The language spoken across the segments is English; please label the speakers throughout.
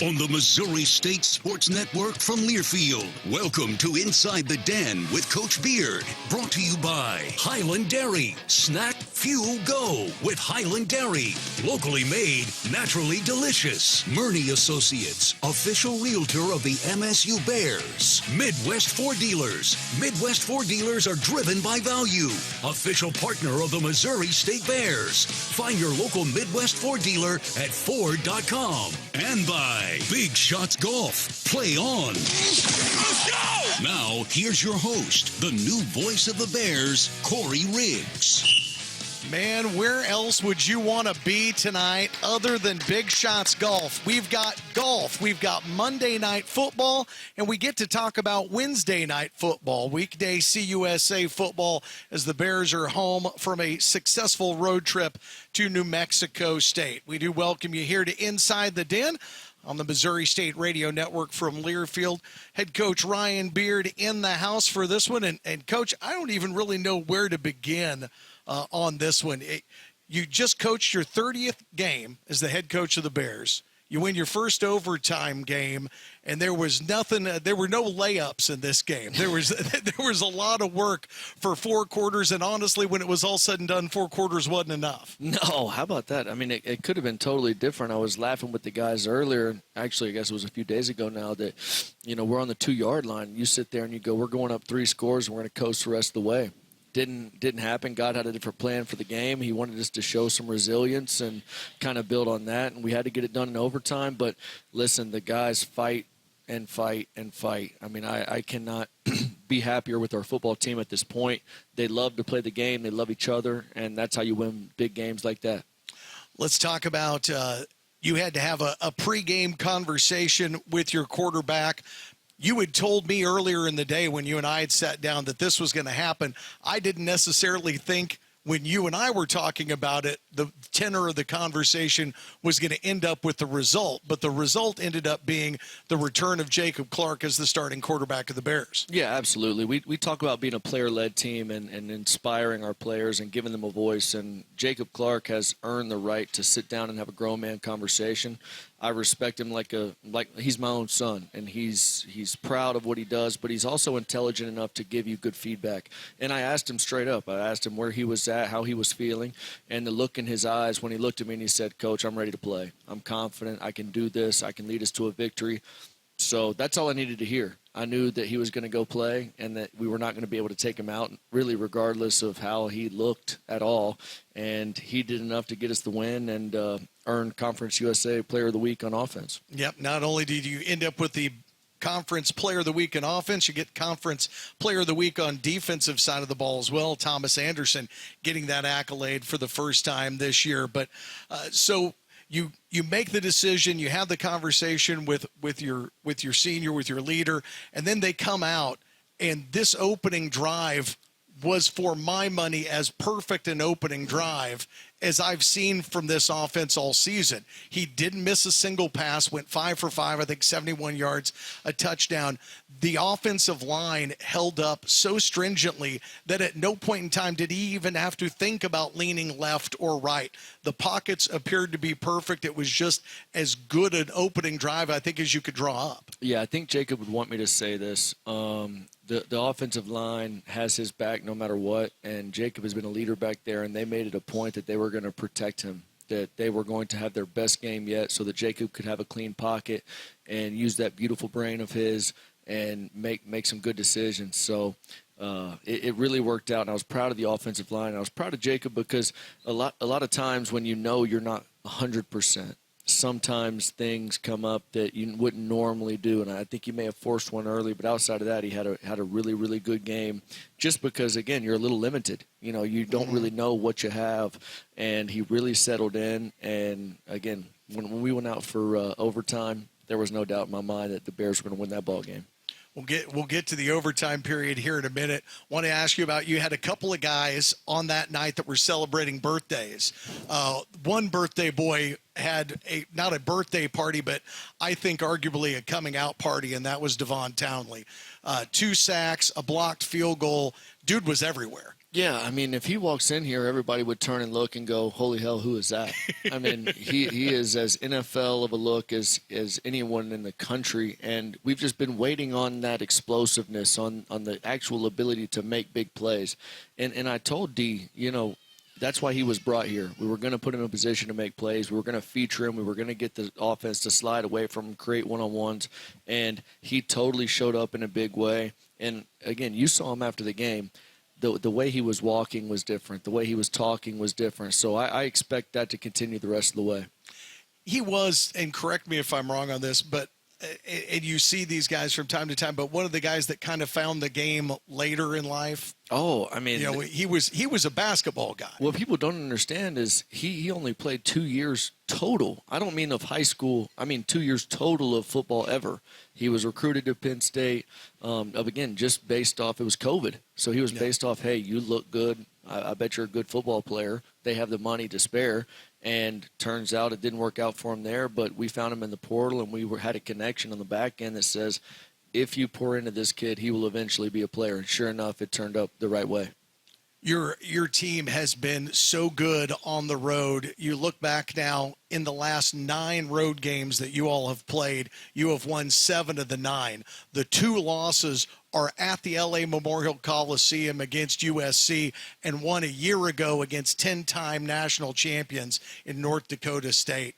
Speaker 1: on the Missouri State Sports Network from Learfield. Welcome to Inside the Den with Coach Beard. Brought to you by Highland Dairy. Snack, fuel, go with Highland Dairy. Locally made, naturally delicious. Murney Associates, official realtor of the MSU Bears. Midwest Ford Dealers. Midwest Ford Dealers are driven by value. Official partner of the Missouri State Bears. Find your local Midwest Ford dealer at Ford.com. And by Big Shots Golf. Play on. Let's go! Now, here's your host, the new voice of the Bears, Corey Riggs.
Speaker 2: Man, where else would you want to be tonight other than Big Shots Golf? We've got golf, we've got Monday night football, and we get to talk about Wednesday night football, Weekday CUSA football, as the Bears are home from a successful road trip to New Mexico State. We do welcome you here to Inside the Den on the Missouri State Radio Network from Learfield. Head coach Ryan Beard in the house for this one. And Coach, I don't even really know where to begin on this one. You just coached your 30th game as the head coach of the Bears. You win your first overtime game, and there was nothing. There were no layups in this game. There was a lot of work for 4 quarters, and honestly, when it was all said and done, 4 quarters wasn't enough.
Speaker 3: No, how about that? I mean, it could have been totally different. I was laughing with the guys earlier. Actually, I guess it was a few days ago now that, we're on the 2-yard line. You sit there and you go, we're going up 3 scores, and we're going to coast the rest of the way. Didn't happen. God had a different plan for the game. He wanted us to show some resilience and kind of build on that, and we had to get it done in overtime. But listen, the guys fight and fight and fight. I mean, I cannot be happier with our football team at this point. They love to play the game. They love each other, and that's how you win big games like that.
Speaker 2: Let's talk about you had to have a pregame conversation with your quarterback. You had told me earlier in the day when you and I had sat down that this was going to happen. I didn't necessarily think when you and I were talking about it, the tenor of the conversation was going to end up with the result. But the result ended up being the return of Jacob Clark as the starting quarterback of the Bears.
Speaker 3: Yeah, absolutely. We talk about being a player-led team and inspiring our players and giving them a voice. And Jacob Clark has earned the right to sit down and have a grown man conversation. I respect him like he's my own son, and he's proud of what he does, but he's also intelligent enough to give you good feedback. And I asked him straight up. I asked him where he was at, how he was feeling, and the look in his eyes when he looked at me and he said, "Coach, I'm ready to play. I'm confident. I can do this. I can lead us to a victory." So that's all I needed to hear. I knew that he was going to go play and that we were not going to be able to take him out, really regardless of how he looked at all. And he did enough to get us the win and earn Conference USA Player of the Week on offense.
Speaker 2: Yep, not only did you end up with the Conference Player of the Week in offense, you get Conference Player of the Week on defensive side of the ball as well. Thomas Anderson getting that accolade for the first time this year. But so you make the decision, you have the conversation with your senior, with your leader, and then they come out, and this opening drive was, for my money, as perfect an opening drive as I've seen from this offense all season. He didn't miss a single pass, went 5 for 5, I think 71 yards, a touchdown. The offensive line held up so stringently that at no point in time did he even have to think about leaning left or right. The pockets appeared to be perfect. It was just as good an opening drive, I think, as you could draw up.
Speaker 3: Yeah, I think Jacob would want me to say this. The offensive line has his back no matter what, and Jacob has been a leader back there, and they made it a point that they were going to protect him, that they were going to have their best game yet so that Jacob could have a clean pocket and use that beautiful brain of his and make some good decisions. So it really worked out, and I was proud of the offensive line. I was proud of Jacob because a lot of times when you're not 100%, sometimes things come up that you wouldn't normally do, and I think he may have forced one early, but outside of that, he had a really, really good game just because, again, you're a little limited. You don't really know what you have, and he really settled in. And, again, when we went out for overtime, there was no doubt in my mind that the Bears were going to win that ball game.
Speaker 2: We'll get to the overtime period here in a minute. Want to ask you about, you had a couple of guys on that night that were celebrating birthdays. One birthday boy had not a birthday party, but I think arguably a coming out party, and that was Devon Townley. 2 sacks, a blocked field goal. Dude was everywhere.
Speaker 3: Yeah, I mean, if he walks in here, everybody would turn and look and go, holy hell, who is that? I mean, he is as NFL of a look as anyone in the country, and we've just been waiting on that explosiveness, on the actual ability to make big plays. And I told D, that's why he was brought here. We were going to put him in a position to make plays. We were going to feature him. We were going to get the offense to slide away from him, create one-on-ones, and he totally showed up in a big way. And, again, you saw him after the game. The way he was walking was different. The way he was talking was different. So I expect that to continue the rest of the way.
Speaker 2: He was, and correct me if I'm wrong on this, but and you see these guys from time to time, but one of the guys that kind of found the game later in life.
Speaker 3: Oh, I mean,
Speaker 2: he was a basketball guy.
Speaker 3: What people don't understand is he only played 2 years total. I don't mean of high school. I mean 2 years total of football ever. He was recruited to Penn State, again, just based off, it was COVID. So he was based off, hey, you look good. I bet you're a good football player. They have the money to spare. And turns out it didn't work out for him there, but we found him in the portal, and we had a connection on the back end that says, if you pour into this kid, he will eventually be a player. And sure enough, it turned up the right way.
Speaker 2: Your team has been so good on the road. You look back now, in the last 9 road games that you all have played, you have won 7 of the 9. The 2 losses are at the LA Memorial Coliseum against USC, and one a year ago against 10-time national champions in North Dakota State.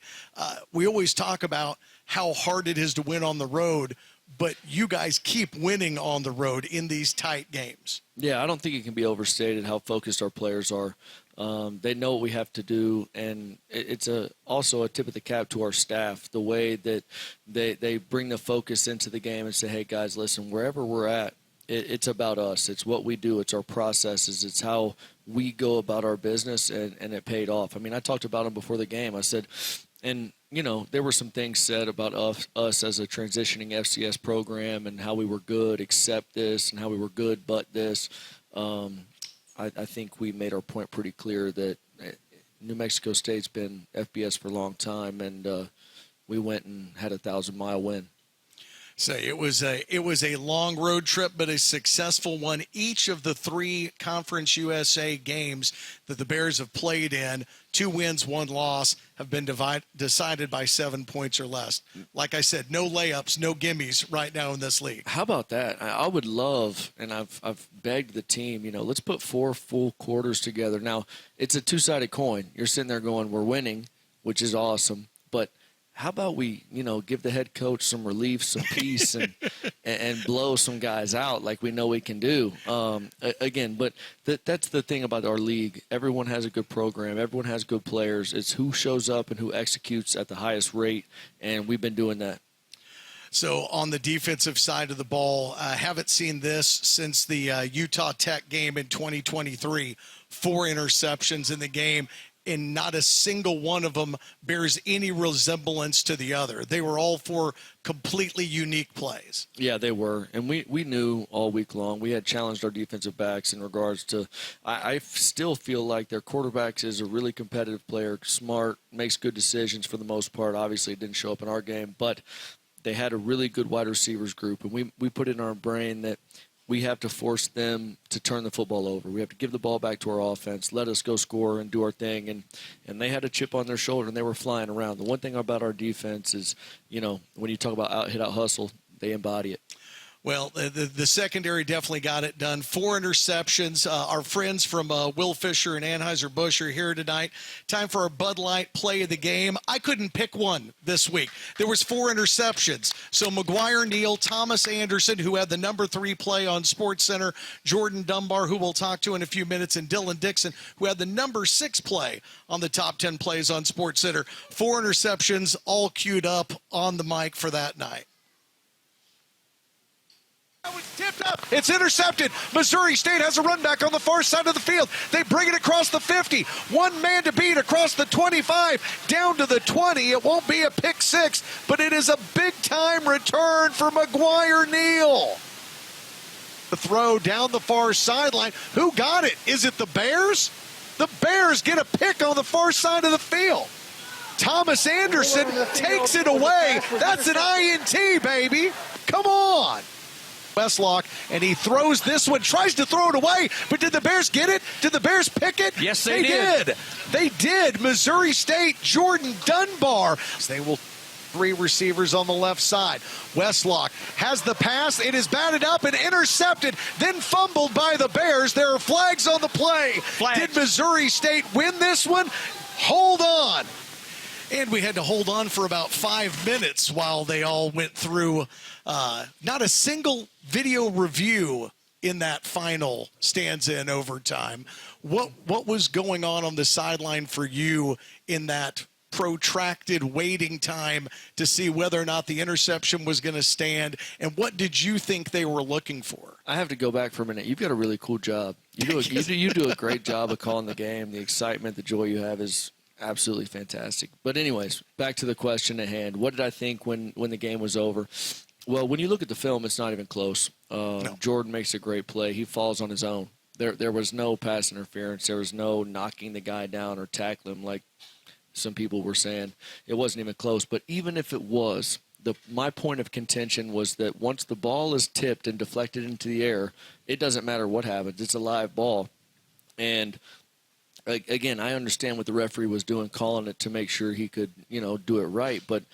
Speaker 2: We always talk about how hard it is to win on the road, but you guys keep winning on the road in these tight games.
Speaker 3: Yeah, I don't think it can be overstated how focused our players are. They know what we have to do, and it's also a tip of the cap to our staff, the way that they bring the focus into the game and say, hey, guys, listen, wherever we're at, it's about us. It's what we do. It's our processes. It's how we go about our business, and it paid off. I mean, I talked about them before the game. I said, and, there were some things said about us as a transitioning FCS program and how we were good except this and how we were good but this. I think we made our point pretty clear that New Mexico State's been FBS for a long time, and we went and had a 1,000-mile win.
Speaker 2: Say it was a long road trip, but a successful one. Each of the 3 Conference USA games that the Bears have played in, 2 wins, 1 loss, have been decided by 7 points or less. Like I said, no layups, no gimmies right now in this league.
Speaker 3: How about that? I would love, and I've begged the team, let's put 4 full quarters together. Now, it's a 2-sided coin. You're sitting there going, we're winning, which is awesome, but how about we, give the head coach some relief, some peace, and blow some guys out like we know we can do. Again, but that's the thing about our league. Everyone has a good program. Everyone has good players. It's who shows up and who executes at the highest rate, and we've been doing that.
Speaker 2: So on the defensive side of the ball, haven't seen this since the Utah Tech game in 2023. 4 interceptions in the game, and not a single one of them bears any resemblance to the other. They were all 4 completely unique plays.
Speaker 3: Yeah, they were. And we knew all week long. We had challenged our defensive backs in regards to – I still feel like their quarterback is a really competitive player, smart, makes good decisions for the most part. Obviously, it didn't show up in our game. But they had a really good wide receivers group, and we put in our brain that – we have to force them to turn the football over. We have to give the ball back to our offense, let us go score and do our thing. And they had a chip on their shoulder, and they were flying around. The one thing about our defense is, when you talk about out-hit, out-hustle, they embody it.
Speaker 2: Well, the secondary definitely got it done. 4 interceptions. Our friends from Will Fisher and Anheuser-Busch are here tonight. Time for our Bud Light play of the game. I couldn't pick one this week. There was 4 interceptions. So McGuire Neal, Thomas Anderson, who had the number 3 play on SportsCenter, Jordan Dunbar, who we'll talk to in a few minutes, and Dylan Dixon, who had the number 6 play on the top 10 plays on SportsCenter. 4 interceptions, all queued up on the mic for that night. That was tipped up. It's intercepted. Missouri State has a run back on the far side of the field. They bring it across the 50. 1 man to beat across the 25, down to the 20. It won't be a pick 6, but it is a big-time return for McGuire Neal. The throw down the far sideline. Who got it? Is it the Bears? The Bears get a pick on the far side of the field. Thomas Anderson takes it away. That's an INT, baby. Come on. Westlock, and he throws this one, tries to throw it away, but did the Bears get it? Did the Bears pick it?
Speaker 3: Yes, they did.
Speaker 2: They did. Missouri State, Jordan Dunbar. They will 3 receivers on the left side. Westlock has the pass. It is batted up and intercepted, then fumbled by the Bears. There are flags on the play.
Speaker 3: Flags.
Speaker 2: Did Missouri State win this one? Hold on. And we had to hold on for about 5 minutes while they all went through. Not a single video review in that final stanza in overtime. What was going on the sideline for you in that protracted waiting time to see whether or not the interception was going to stand, and what did you think they were looking for?
Speaker 3: I have to go back for a minute. You've got a really cool job. You do a great job of calling the game. The excitement, the joy you have is absolutely fantastic. But anyways, back to the question at hand. What did I think when the game was over? Well, when you look at the film, it's not even close.
Speaker 2: No.
Speaker 3: Jordan makes a great play. He falls on his own. There was no pass interference. There was no knocking the guy down or tackling him like some people were saying. It wasn't even close. But even if it was, my point of contention was that once the ball is tipped and deflected into the air, it doesn't matter what happens. It's a live ball. And again, I understand what the referee was doing, calling it to make sure he could, do it right. But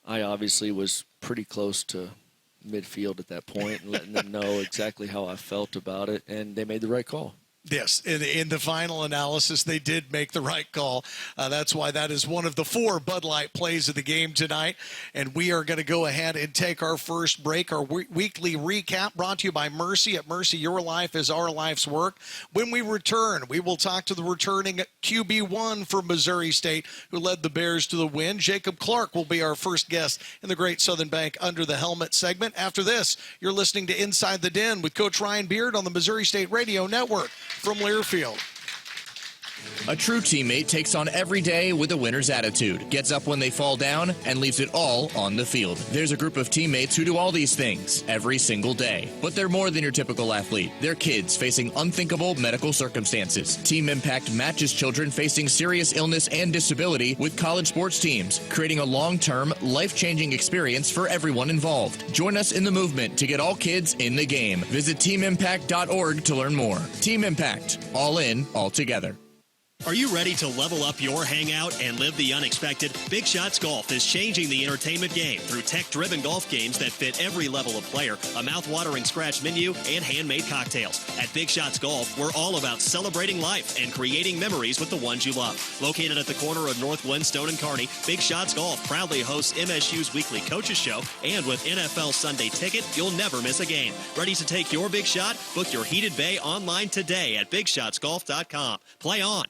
Speaker 3: I obviously was pretty close to midfield at that point and letting them know exactly how I felt about it, and they made the right call.
Speaker 2: Yes, in the final analysis, they did make the right call. That's why that is one of the 4 Bud Light plays of the game tonight. And we are going to go ahead and take our first break, our weekly recap brought to you by Mercy. At Mercy, your life is our life's work. When we return, we will talk to the returning QB1 for Missouri State, who led the Bears to the win. Jacob Clark will be our first guest in the Great Southern Bank Under the Helmet segment. After this, you're listening to Inside the Den with Coach Ryan Beard on the Missouri State Radio Network. From Learfield.
Speaker 4: A true teammate takes on every day with a winner's attitude, gets up when they fall down, and leaves it all on the field. There's a group of teammates who do all these things every single day. But they're more than your typical athlete. They're kids facing unthinkable medical circumstances. Team Impact matches children facing serious illness and disability with college sports teams, creating a long-term, life-changing experience for everyone involved. Join us in the movement to get all kids in the game. Visit teamimpact.org to learn more. Team Impact. All in, all together.
Speaker 5: Are you ready to level up your hangout and live the unexpected? Big Shots Golf is changing the entertainment game through tech-driven golf games that fit every level of player, a mouth-watering scratch menu, and handmade cocktails. At Big Shots Golf, we're all about celebrating life and creating memories with the ones you love. Located at the corner of North Windstone and Kearney, Big Shots Golf proudly hosts MSU's weekly coaches show, and with NFL Sunday Ticket, you'll never miss a game. Ready to take your big shot? Book your heated bay online today at BigShotsGolf.com. Play on.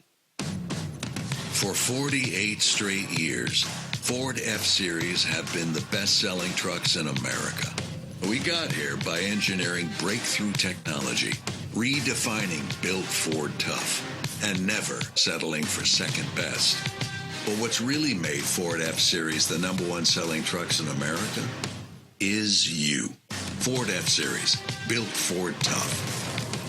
Speaker 1: For 48 straight years, Ford F-Series have been the best-selling trucks in America. We got here by engineering breakthrough technology, redefining Built Ford Tough, and never settling for second best. But what's really made Ford F-Series the #1 selling trucks in America is you. Ford F-Series, Built Ford Tough.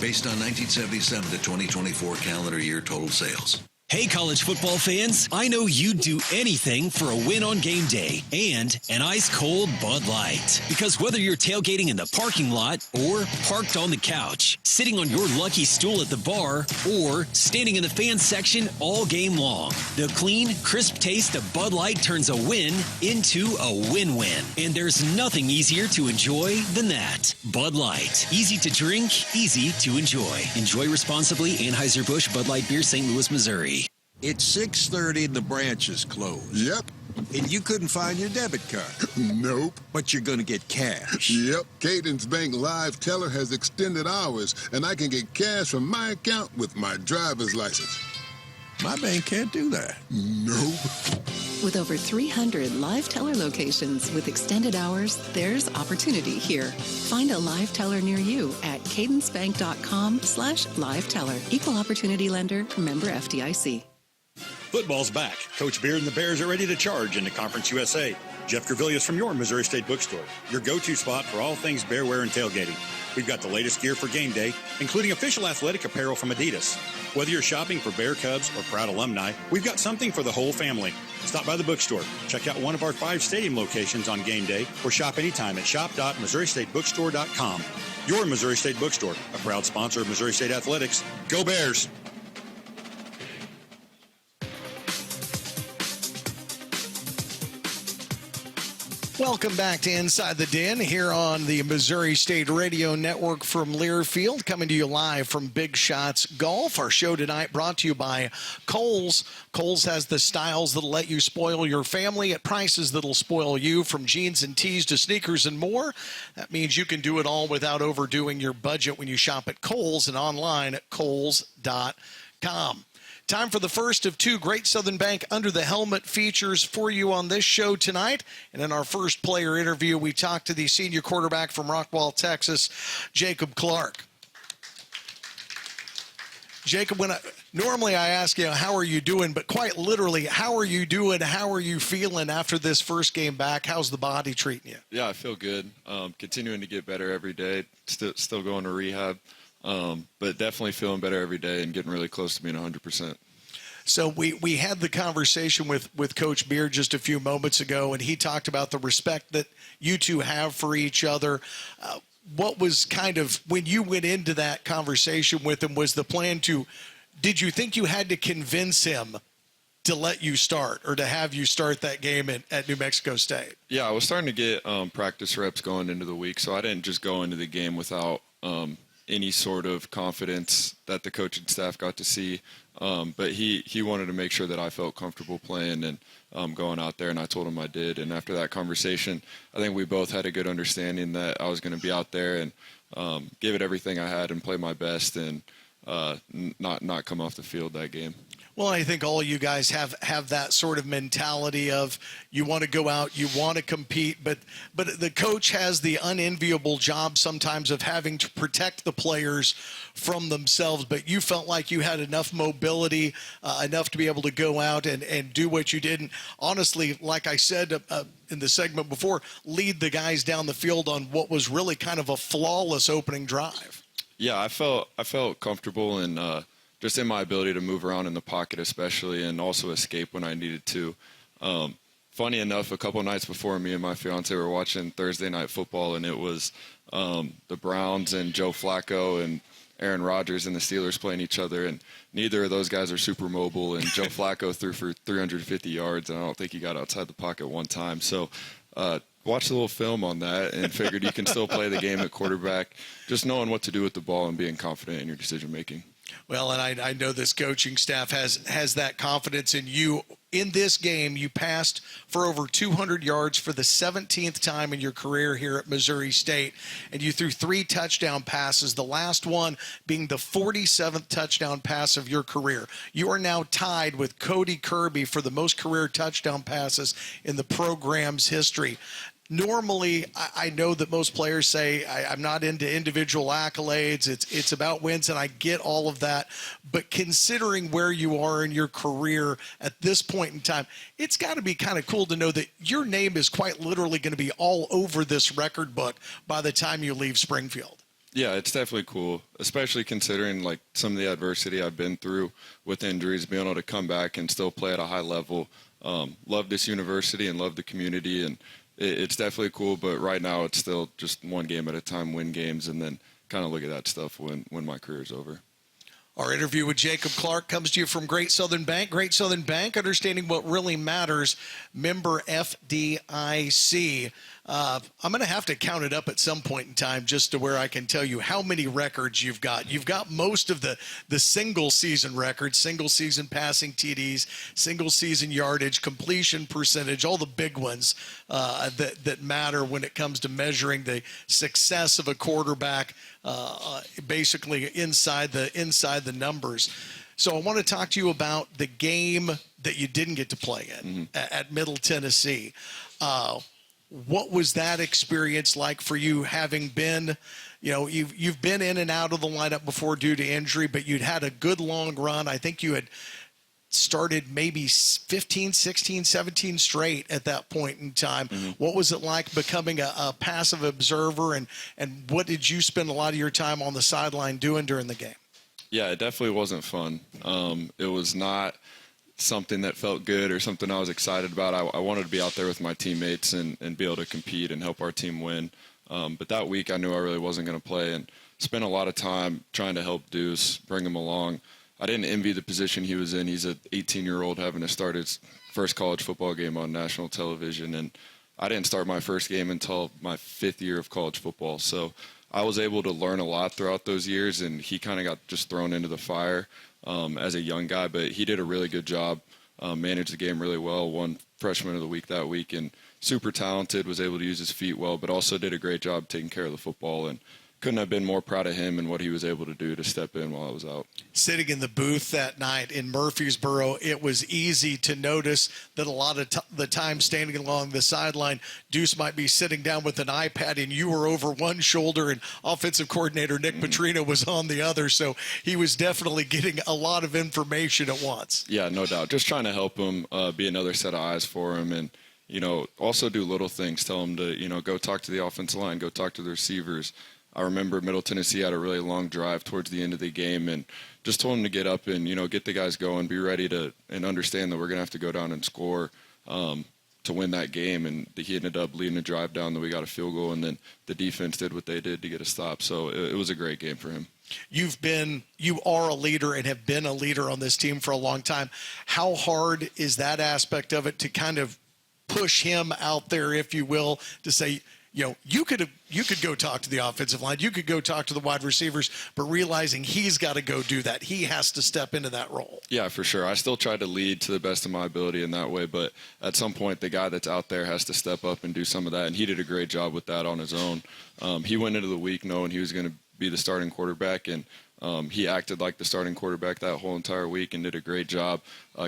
Speaker 1: Based on 1977 to 2024 calendar year total sales.
Speaker 5: Hey, college football fans, I know you'd do anything for a win on game day and an ice-cold Bud Light. Because whether you're tailgating in the parking lot or parked on the couch, sitting on your lucky stool at the bar, or standing in the fan section all game long, the clean, crisp taste of Bud Light turns a win into a win-win. And there's nothing easier to enjoy than that. Bud Light. Easy to drink, easy to enjoy. Enjoy responsibly. Anheuser-Busch Bud Light Beer, St. Louis, Missouri.
Speaker 6: It's 6:30 and the branch is closed.
Speaker 7: Yep.
Speaker 6: And you couldn't find your debit card.
Speaker 7: Nope.
Speaker 6: But you're going to get cash.
Speaker 7: Yep. Cadence Bank Live Teller has extended hours, and I can get cash from my account with my driver's license.
Speaker 6: My bank can't do that.
Speaker 7: Nope.
Speaker 8: With over 300 Live Teller locations with extended hours, there's opportunity here. Find a Live Teller near you at cadencebank.com/Live Teller. Equal Opportunity Lender, member FDIC.
Speaker 9: Football's back. Coach Beard and the Bears are ready to charge into Conference USA. Jeff Gervilius from your Missouri State Bookstore, your go-to spot for all things bear wear and tailgating. We've got the latest gear for game day, including official athletic apparel from Adidas. Whether you're shopping for Bear Cubs or proud alumni, we've got something for the whole family. Stop by the bookstore, check out one of our 5 stadium locations on game day, or shop anytime at shop.MissouriStateBookstore.com. Your Missouri State Bookstore, a proud sponsor of Missouri State Athletics. Go Bears!
Speaker 2: Welcome back to Inside the Den here on the Missouri State Radio Network from Learfield, coming to you live from Big Shots Golf. Our show tonight brought to you by Kohl's. Kohl's has the styles that'll let you spoil your family at prices that'll spoil you, from jeans and tees to sneakers and more. That means you can do it all without overdoing your budget when you shop at Kohl's and online at Kohls.com. Time for the first of 2 Great Southern Bank Under the Helmet features for you on this show tonight. And in our first player interview, we talked to the senior quarterback from Rockwall, Texas, Jacob Clark. Jacob, normally I ask you, how are you doing? But quite literally, how are you doing? How are you feeling after this first game back? How's the body treating you?
Speaker 10: Yeah, I feel good. Continuing to get better every day. Still going to rehab. But definitely feeling better every day and getting really close to being 100%.
Speaker 2: So we had the conversation with Coach Beard just a few moments ago, and he talked about the respect that you two have for each other. What was kind of, when you went into that conversation with him, was the plan did you think you had to convince him to let you start or to have you start that game at New Mexico State?
Speaker 10: Yeah, I was starting to get practice reps going into the week, so I didn't just go into the game without any sort of confidence that the coaching staff got to see. But he wanted to make sure that I felt comfortable playing and going out there, and I told him I did. And after that conversation, I think we both had a good understanding that I was going to be out there and give it everything I had and play my best and not come off the field that game.
Speaker 2: Well, I think all you guys have that sort of mentality of you want to go out, you want to compete, but the coach has the unenviable job sometimes of having to protect the players from themselves. But you felt like you had enough mobility, enough to be able to go out and do what you did. And honestly, like I said in the segment before, lead the guys down the field on what was really kind of a flawless opening drive.
Speaker 10: Yeah, I felt comfortable and just in my ability to move around in the pocket especially, and also escape when I needed to. Funny enough, a couple nights before, me and my fiance were watching Thursday Night Football, and it was the Browns and Joe Flacco and Aaron Rodgers and the Steelers playing each other, and neither of those guys are super mobile, and Joe Flacco threw for 350 yards, and I don't think he got outside the pocket one time. So watched a little film on that and figured you can still play the game at quarterback, just knowing what to do with the ball and being confident in your decision-making.
Speaker 2: Well, and I know this coaching staff has that confidence in you. In this game, you passed for over 200 yards for the 17th time in your career here at Missouri State, and you threw 3 touchdown passes, the last one being the 47th touchdown pass of your career. You are now tied with Cody Kirby for the most career touchdown passes in the program's history. Normally, I know that most players say, I'm not into individual accolades. It's about wins, and I get all of that. But considering where you are in your career at this point in time, it's got to be kind of cool to know that your name is quite literally going to be all over this record book by the time you leave Springfield.
Speaker 10: Yeah, it's definitely cool, especially considering like some of the adversity I've been through with injuries, being able to come back and still play at a high level. Love this university and love the community, and it's definitely cool, but right now it's still just one game at a time, win games, and then kind of look at that stuff when my career is over.
Speaker 2: Our interview with Jacob Clark comes to you from Great Southern Bank. Great Southern Bank, understanding what really matters, member FDIC. I'm going to have to count it up at some point in time just to where I can tell you how many records you've got. You've got most of the single-season records, single-season passing TDs, single-season yardage, completion percentage, all the big ones that matter when it comes to measuring the success of a quarterback, basically inside the numbers. So I want to talk to you about the game that you didn't get to play in at Middle Tennessee. What was that experience like for you, having been, you've been in and out of the lineup before due to injury, but you'd had a good long run. I think you had started maybe 15, 16, 17 straight at that point in time. What was it like becoming a passive observer, and what did you spend a lot of your time on the sideline doing during the game?
Speaker 10: Yeah, it definitely wasn't fun. It was not something that felt good or something I was excited about. I wanted to be out there with my teammates and be able to compete and help our team win. But that week I knew I really wasn't going to play, and spent a lot of time trying to help Deuce, bring him along. I didn't envy the position he was in. He's an 18-year-old having to start his first college football game on national television, and I didn't start my first game until my 5th year of college football. So I was able to learn a lot throughout those years, and he kind of got just thrown into the fire as a young guy, but he did a really good job, managed the game really well, won freshman of the week that week, and super talented, was able to use his feet well, but also did a great job taking care of the football, and couldn't have been more proud of him and what he was able to do to step in while I was out.
Speaker 2: Sitting in the booth that night in Murfreesboro, it was easy to notice that a lot of the time standing along the sideline, Deuce might be sitting down with an iPad and you were over one shoulder and offensive coordinator Nick Petrino was on the other. So he was definitely getting a lot of information at once.
Speaker 10: Yeah, no doubt. Just trying to help him, be another set of eyes for him, and also do little things. Tell him to, go talk to the offensive line, go talk to the receivers. I remember Middle Tennessee had a really long drive towards the end of the game, and just told him to get up and, get the guys going, be ready to, and understand that we're going to have to go down and score to win that game. And he ended up leading the drive down, that we got a field goal, and then the defense did what they did to get a stop. So it was a great game for him.
Speaker 2: You are a leader and have been a leader on this team for a long time. How hard is that aspect of it to kind of push him out there, if you will, to say, you could go talk to the offensive line, you could go talk to the wide receivers, but realizing he's got to go do that. He has to step into that role. Yeah,
Speaker 10: for sure. I still try to lead to the best of my ability in that way, but at some point the guy that's out there has to step up and do some of that, and he did a great job with that on his own. He went into the week knowing he was going to be the starting quarterback, and he acted like the starting quarterback that whole entire week and did a great job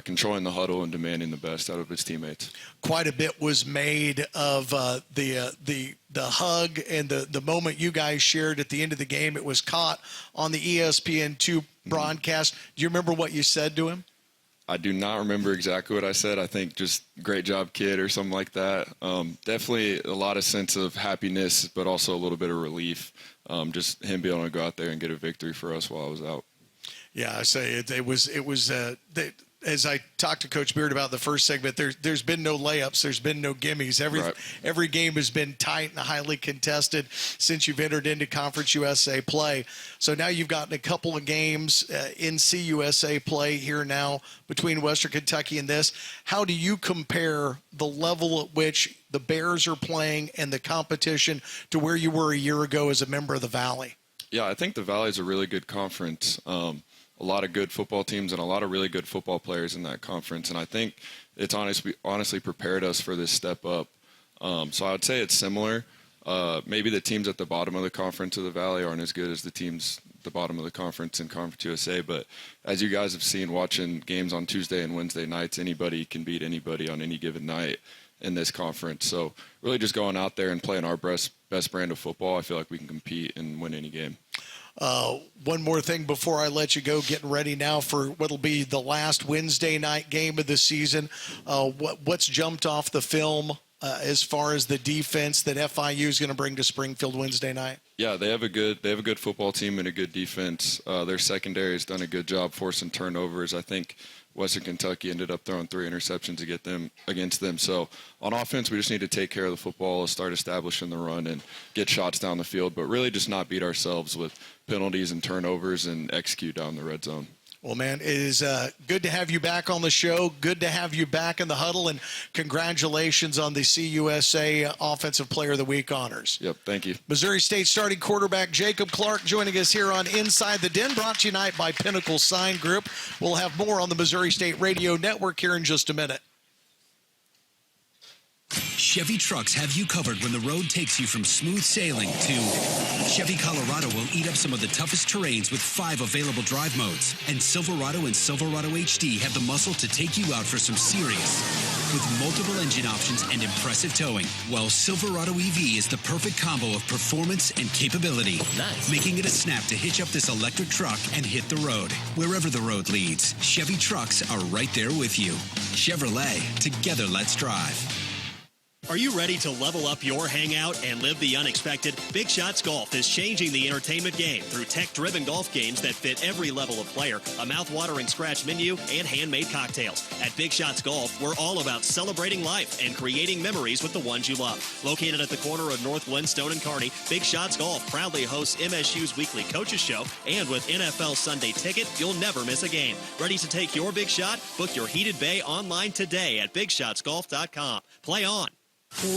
Speaker 10: controlling the huddle and demanding the best out of his teammates.
Speaker 2: Quite a bit was made of the hug and the moment you guys shared at the end of the game. It was caught on the ESPN2 broadcast. Do you remember what you said to him?
Speaker 10: I do not remember exactly what I said. I think just great job, kid, or something like that. Definitely a lot of sense of happiness, but also a little bit of relief. Just him being able to go out there and get a victory for us while I was out. Yeah, I say it was as I talked to Coach Beard about the first segment, there's been no layups, there's been no gimmies. Every game has been tight and highly contested since you've entered into Conference USA play. So now you've gotten a couple of games in CUSA play here now between Western Kentucky and this. How do you compare the level at which the Bears are playing and the competition to where you were a year ago as a member of the Valley? Yeah, I think the Valley is a really good conference. A lot of good football teams and a lot of really good football players in that conference. And I think it's honestly prepared us for this step up. So I would say it's similar. Maybe the teams at the bottom of the conference of the Valley aren't as good as the teams at the bottom of the conference in Conference USA. But as you guys have seen watching games on Tuesday and Wednesday nights, anybody can beat anybody on any given night in this conference. So really just going out there and playing our best brand of football, I feel like we can compete and win any game.
Speaker 2: One more thing before I let you go, getting ready now for what'll be the last Wednesday night game of the season. What's jumped off the film as far as the defense that FIU is going to bring to Springfield Wednesday night?
Speaker 10: Yeah, they have a good football team and a good defense. Their secondary has done a good job forcing turnovers. I think Western Kentucky ended up throwing 3 interceptions against them. So on offense, we just need to take care of the football, start establishing the run, and get shots down the field, but really just not beat ourselves with penalties and turnovers and execute down the red zone.
Speaker 2: Well, man, it is good to have you back on the show. Good to have you back in the huddle, and congratulations on the CUSA Offensive Player of the Week honors.
Speaker 10: Yep, thank you.
Speaker 2: Missouri State starting quarterback Jacob Clark joining us here on Inside the Den, brought to you tonight by Pinnacle Sign Group. We'll have more on the Missouri State Radio Network here in just a minute.
Speaker 11: Chevy trucks have you covered when the road takes you from smooth sailing to Chevy Colorado will eat up some of the toughest terrains with 5 available drive modes. And Silverado and Silverado HD have the muscle to take you out for some serious with multiple engine options and impressive towing, while Silverado EV is the perfect combo of performance and capability.
Speaker 12: Nice.
Speaker 11: Making it a snap to hitch up this electric truck and hit the road. Wherever the road leads, Chevy trucks are right there with you. Chevrolet, together let's drive.
Speaker 5: Are you ready to level up your hangout and live the unexpected? Big Shots Golf is changing the entertainment game through tech-driven golf games that fit every level of player, a mouth-watering scratch menu, and handmade cocktails. At Big Shots Golf, we're all about celebrating life and creating memories with the ones you love. Located at the corner of North Windstone and Kearney, Big Shots Golf proudly hosts MSU's weekly coaches show, and with NFL Sunday Ticket, you'll never miss a game. Ready to take your big shot? Book your heated bay online today at BigShotsGolf.com. Play on.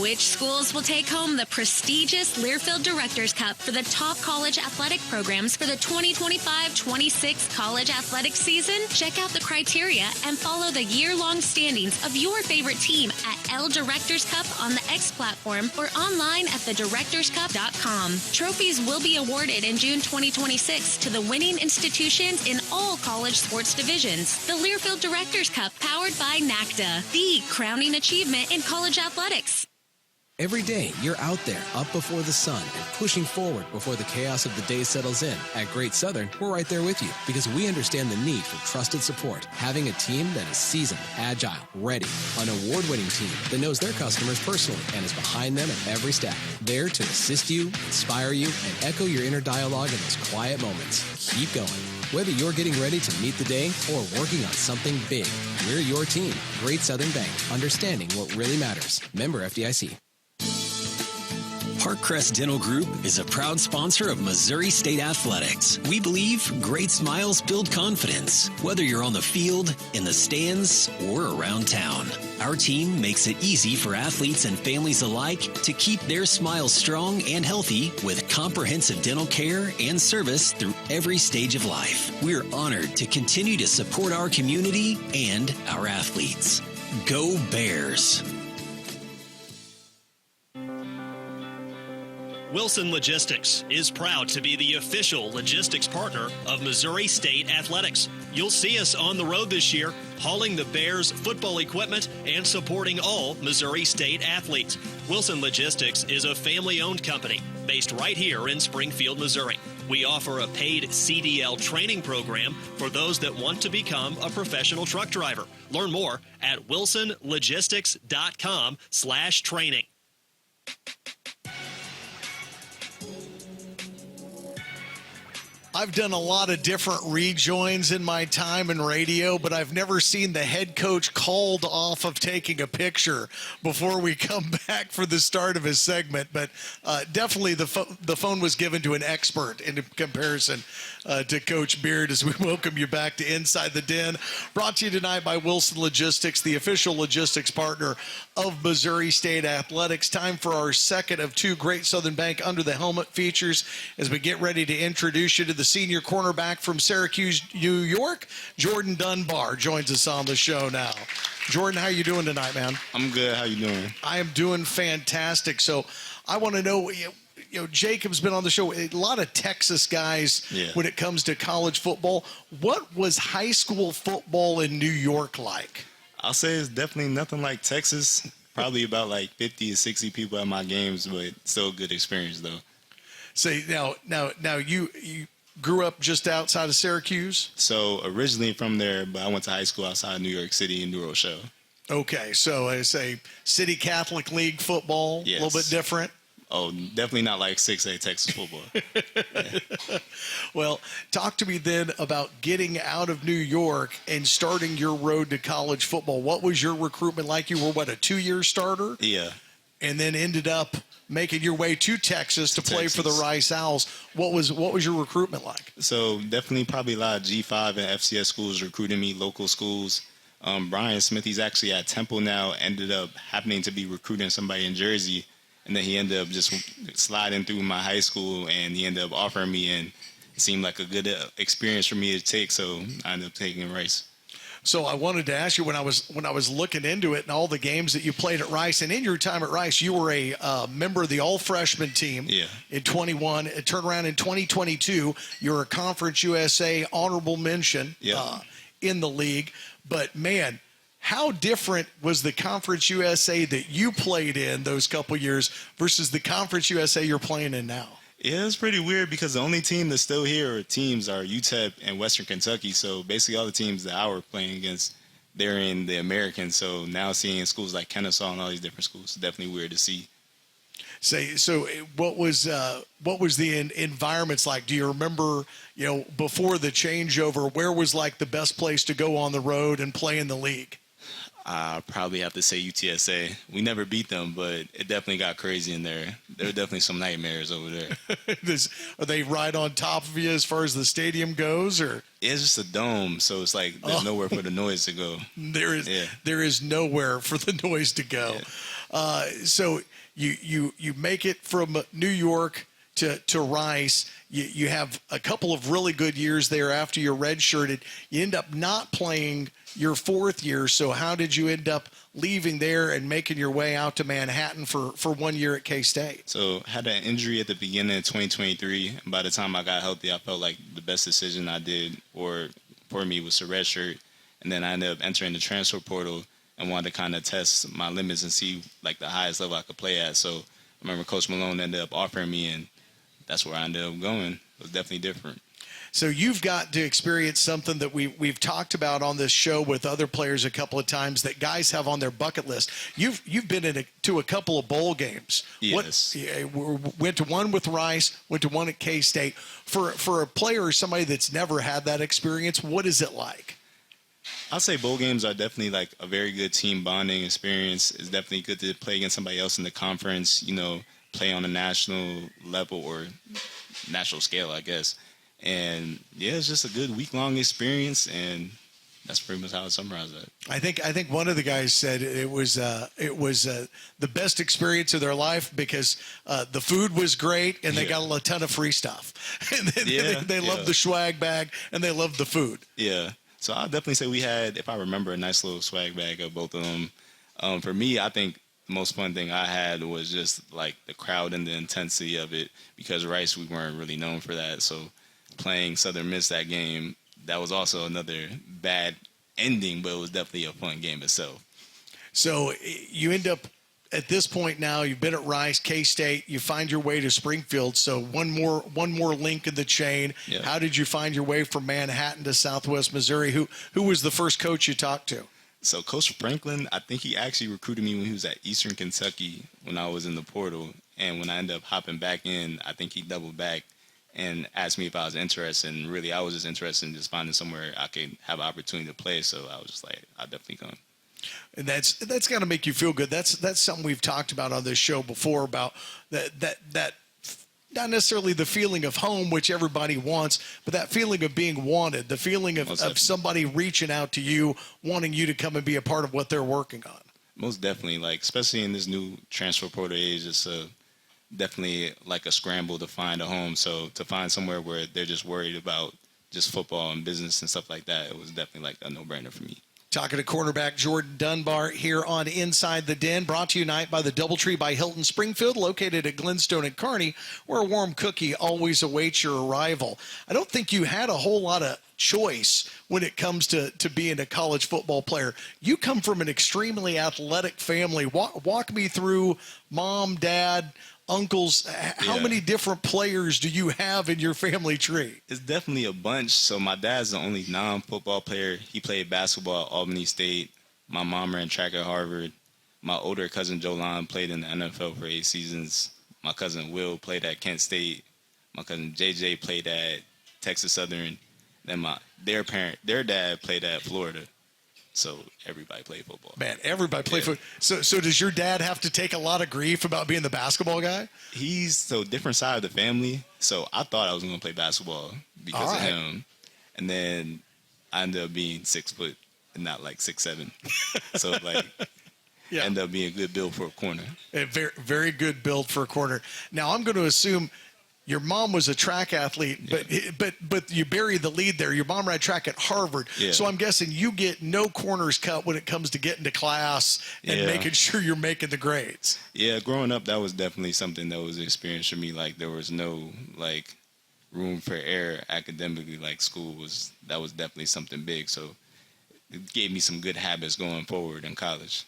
Speaker 13: Which schools will take home the prestigious Learfield Directors Cup for the top college athletic programs for the 2025-26 college athletic season? Check out the criteria and follow the year-long standings of your favorite team at L Directors Cup on the X platform or online at thedirectorscup.com. Trophies will be awarded in June 2026 to the winning institutions in all college sports divisions. The Learfield Directors Cup, powered by NACDA, the crowning achievement in college athletics.
Speaker 14: Every day, you're out there, up before the sun, and pushing forward before the chaos of the day settles in. At Great Southern, we're right there with you because we understand the need for trusted support. Having a team that is seasoned, agile, ready, an award-winning team that knows their customers personally and is behind them at every step. There to assist you, inspire you, and echo your inner dialogue in those quiet moments. Keep going. Whether you're getting ready to meet the day or working on something big, we're your team. Great Southern Bank, understanding what really matters. Member FDIC.
Speaker 12: Parkcrest Dental Group is a proud sponsor of Missouri State Athletics. We believe great smiles build confidence, whether you're on the field, in the stands, or around town. Our team makes it easy for athletes and families alike to keep their smiles strong and healthy with comprehensive dental care and service through every stage of life. We're honored to continue to support our community and our athletes. Go Bears!
Speaker 5: Wilson Logistics is proud to be the official logistics partner of Missouri State Athletics. You'll see us on the road this year, hauling the Bears football equipment and supporting all Missouri State athletes. Wilson Logistics is a family-owned company based right here in Springfield, Missouri. We offer a paid CDL training program for those that want to become a professional truck driver. Learn more at wilsonlogistics.com/training.
Speaker 2: I've done a lot of different rejoins in my time in radio, but I've never seen the head coach called off of taking a picture before we come back for the start of his segment. But definitely the phone was given to an expert in comparison to Coach Beard as we welcome you back to Inside the Den. Brought to you tonight by Wilson Logistics, the official logistics partner of Missouri State Athletics. Time for our second of two Great Southern Bank Under the Helmet features as we get ready to introduce you to the senior cornerback from Syracuse, New York. Jordan Dunbar joins us on the show now. Jordan, how you doing tonight, man?
Speaker 15: I'm good. How you doing?
Speaker 2: I am doing fantastic. So I want to know, Jacob's been on the show, a lot of Texas guys when it comes to college football. What was high school football in New York like?
Speaker 15: I'll say it's definitely nothing like Texas. Probably about like 50 to 60 people at my games, but still a good experience though.
Speaker 2: So now you grew up just outside of Syracuse?
Speaker 15: So originally from there, but I went to high school outside of New York City in New Rochelle.
Speaker 2: Okay, so I say City Catholic League football, a little bit different.
Speaker 15: Oh, definitely not like 6A Texas football.
Speaker 2: Well, talk to me then about getting out of New York and starting your road to college football. What was your recruitment like? You were, a 2-year starter?
Speaker 15: Yeah.
Speaker 2: And then ended up making your way to Texas to play for the Rice Owls. What was your recruitment like?
Speaker 15: So definitely probably a lot of G5 and FCS schools recruiting me, local schools. Brian Smith, he's actually at Temple now, ended up happening to be recruiting somebody in Jersey. And then he ended up just sliding through my high school, and he ended up offering me, and it seemed like a good experience for me to take, so I ended up taking Rice.
Speaker 2: So I wanted to ask you, when I was looking into it and all the games that you played at Rice, and in your time at Rice, you were a member of the all-freshman team in 21. It turned around in 2022. You're a Conference USA honorable mention in the league. But, man, How different was the Conference USA that you played in those couple years versus the Conference USA you're playing in now?
Speaker 15: Yeah, it's pretty weird because the only team that's still here are UTEP and Western Kentucky. So basically all the teams that I were playing against, they're in the American. So now seeing schools like Kennesaw and all these different schools is definitely weird to see.
Speaker 2: So what was the environments like? Do you remember, before the changeover, where was like the best place to go on the road and play in the league?
Speaker 15: I probably have to say UTSA. We never beat them, but it definitely got crazy in there. There were definitely some nightmares over there.
Speaker 2: Are they right on top of you as far as the stadium goes, or?
Speaker 15: It's just a dome, so it's like there's nowhere for the noise to go.
Speaker 2: There is nowhere for the noise to go. Yeah. So you make it from New York to Rice. You have a couple of really good years there after you're redshirted. You end up not playing your fourth year. So how did you end up leaving there and making your way out to Manhattan for 1 year at K-State?
Speaker 15: So I had an injury at the beginning of 2023. And by the time I got healthy, I felt like the best decision I did for me was to redshirt. And then I ended up entering the transfer portal and wanted to kind of test my limits and see like the highest level I could play at. So I remember Coach Malone ended up offering me, and that's where I ended up going. It was definitely different.
Speaker 2: So you've got to experience something that we've talked about on this show with other players a couple of times that guys have on their bucket list. You've been to a couple of bowl games.
Speaker 15: Yes.
Speaker 2: Went to one with Rice, went to one at K-State. For a player or somebody that's never had that experience, what is it like?
Speaker 15: I'll say bowl games are definitely like a very good team bonding experience. It's definitely good to play against somebody else in the conference, play on a national level or national scale, I guess. And yeah, it's just a good week-long experience, and that's pretty much how I summarize that.
Speaker 2: I think one of the guys said it was the best experience of their life because the food was great and they got a ton of free stuff. And they loved the swag bag and they loved the food.
Speaker 15: Yeah. So I'll definitely say we had, if I remember, a nice little swag bag of both of them. For me, I think the most fun thing I had was just like the crowd and the intensity of it, because Rice, we weren't really known for that. So playing Southern Miss that game, that was also another bad ending, but it was definitely a fun game itself.
Speaker 2: So you end up at this point now, you've been at Rice, K-State, you find your way to Springfield. So one more link in the chain.
Speaker 15: Yep.
Speaker 2: How did you find your way from Manhattan to Southwest Missouri? Who was the first coach you talked to?
Speaker 15: So Coach Franklin, I think he actually recruited me when he was at Eastern Kentucky when I was in the portal. And when I ended up hopping back in, I think he doubled back and asked me if I was interested. And really, I was just interested in just finding somewhere I could have an opportunity to play. So I was just like, I'll definitely come.
Speaker 2: And that's got to make you feel good. That's something we've talked about on this show before, about that not necessarily the feeling of home, which everybody wants, but that feeling of being wanted, the feeling of somebody reaching out to you, wanting you to come and be a part of what they're working on.
Speaker 15: Most definitely, like especially in this new transfer portal age, it's definitely like a scramble to find a home. So to find somewhere where they're just worried about just football and business and stuff like that, it was definitely like a no-brainer for me.
Speaker 2: Talking to cornerback Jordan Dunbar here on Inside the Den, brought to you tonight by the Doubletree by Hilton Springfield, located at Glenstone and Kearney, where a warm cookie always awaits your arrival. I don't think you had a whole lot of choice when it comes to being a college football player. You come from an extremely athletic family. Walk me through mom, dad, uncles. How many different players do you have in your family tree?
Speaker 15: It's definitely a bunch. So my dad's the only non-football player. He played basketball at Albany State. My mom ran track at Harvard. My older cousin Jolan played in the NFL for 8 seasons. My cousin Will played at Kent State. My cousin JJ played at Texas Southern. Then their dad played at Florida. So everybody played football.
Speaker 2: Man, everybody played football. So does your dad have to take a lot of grief about being the basketball guy?
Speaker 15: He's so different side of the family. So I thought I was going to play basketball because of him. And then I ended up being 6 foot and not like 6'7". So like ended up being a good build for a corner.
Speaker 2: A very, very good build for a corner. Now I'm going to assume your mom was a track athlete, but you bury the lead there. Your mom ran track at Harvard. Yeah. So I'm guessing you get no corners cut when it comes to getting to class and making sure you're making the grades.
Speaker 15: Yeah, growing up, that was definitely something that was an experience for me. Like there was no like room for error academically. Like school was definitely something big. So it gave me some good habits going forward in college.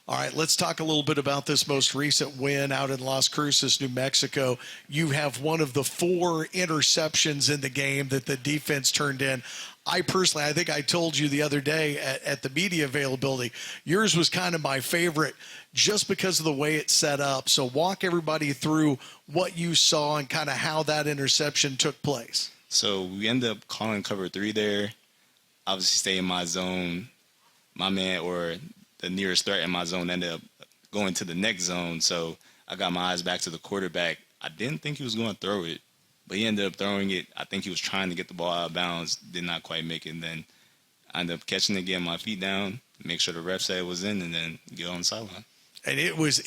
Speaker 2: All right, let's talk a little bit about this most recent win out in Las Cruces, New Mexico. You have one of the 4 interceptions in the game that the defense turned in. I think I told you the other day at the media availability, yours was kind of my favorite just because of the way it's set up. So walk everybody through what you saw and kind of how that interception took place.
Speaker 15: So we ended up calling cover 3 there. Obviously stay in my zone. My man, or the nearest threat in my zone, ended up going to the next zone. So I got my eyes back to the quarterback. I didn't think he was going to throw it, but he ended up throwing it. I think he was trying to get the ball out of bounds, did not quite make it. And then I ended up catching it, getting my feet down, make sure the ref said it was in, and then get on the sideline.
Speaker 2: And it was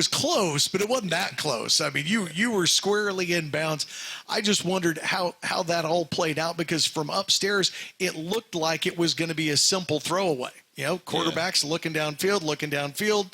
Speaker 2: close, but it wasn't that close. I mean, you were squarely in bounds. I just wondered how that all played out, because from upstairs it looked like it was going to be a simple throwaway. Quarterbacks looking downfield,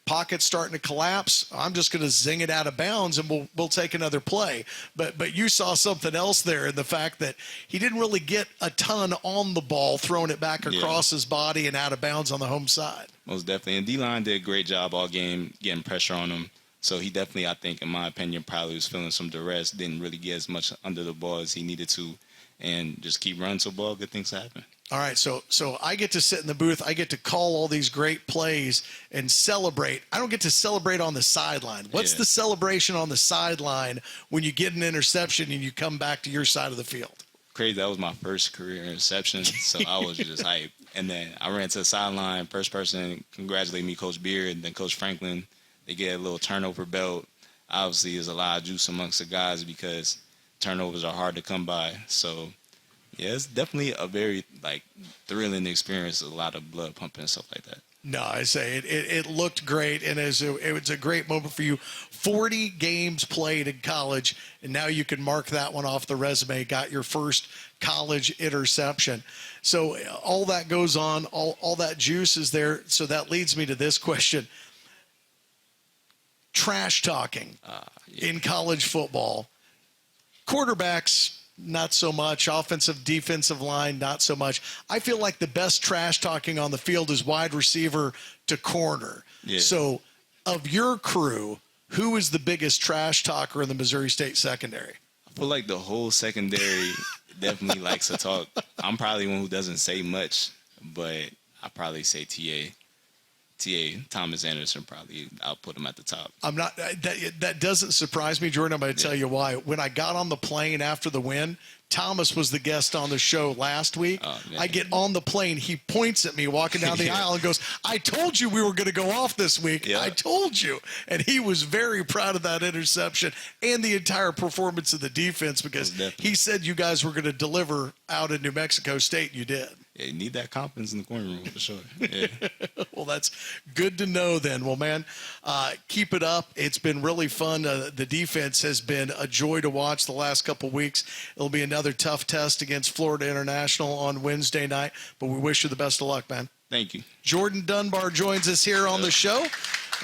Speaker 2: pockets starting to collapse. I'm just going to zing it out of bounds and we'll take another play. But you saw something else there in the fact that he didn't really get a ton on the ball, throwing it back across his body and out of bounds on the home side.
Speaker 15: Most definitely. And D-line did a great job all game getting pressure on him. So he definitely, I think, in my opinion, probably was feeling some duress, didn't really get as much under the ball as he needed to, and just keep running so ball, good things happen.
Speaker 2: All right, so I get to sit in the booth. I get to call all these great plays and celebrate. I don't get to celebrate on the sideline. What's the celebration on the sideline when you get an interception and you come back to your side of the field?
Speaker 15: Crazy. That was my first career interception, so I was just hyped. And then I ran to the sideline. First person congratulated me, Coach Beard, and then Coach Franklin. They get a little turnover belt. Obviously, there's a lot of juice amongst the guys because turnovers are hard to come by. So, yeah, it's definitely a very thrilling experience. A lot of blood pumping and stuff like that.
Speaker 2: No, I say it looked great, and it was a great moment for you. 40 games played in college, and now you can mark that one off the resume. Got your first college interception. So all that goes on, all that juice is there. So that leads me to this question. Trash talking in college football. Quarterbacks, not so much. Offensive, defensive line, not so much. I feel like the best trash talking on the field is wide receiver to corner.
Speaker 15: Yeah.
Speaker 2: So of your crew, who is the biggest trash talker in the Missouri State secondary?
Speaker 15: I feel like the whole secondary definitely likes to talk. I'm probably one who doesn't say much, but I probably say TA Thomas Anderson, probably I'll put him at the top.
Speaker 2: I'm not that doesn't surprise me, Jordan. I'm going to tell you why. When I got on the plane after the win, Thomas was the guest on the show last week. I get on the plane, he points at me walking down the aisle and goes, "I told you we were going to go off this week. I told you." And he was very proud of that interception and the entire performance of the defense, because he said you guys were going to deliver out in New Mexico State. You did.
Speaker 15: Yeah, you need that confidence in the corner room for sure. Yeah.
Speaker 2: Well, that's good to know then. Well, man, keep it up. It's been really fun. The defense has been a joy to watch the last couple weeks. It'll be another tough test against Florida International on Wednesday night, but we wish you the best of luck, man.
Speaker 15: Thank you.
Speaker 2: Jordan Dunbar joins us here on the show.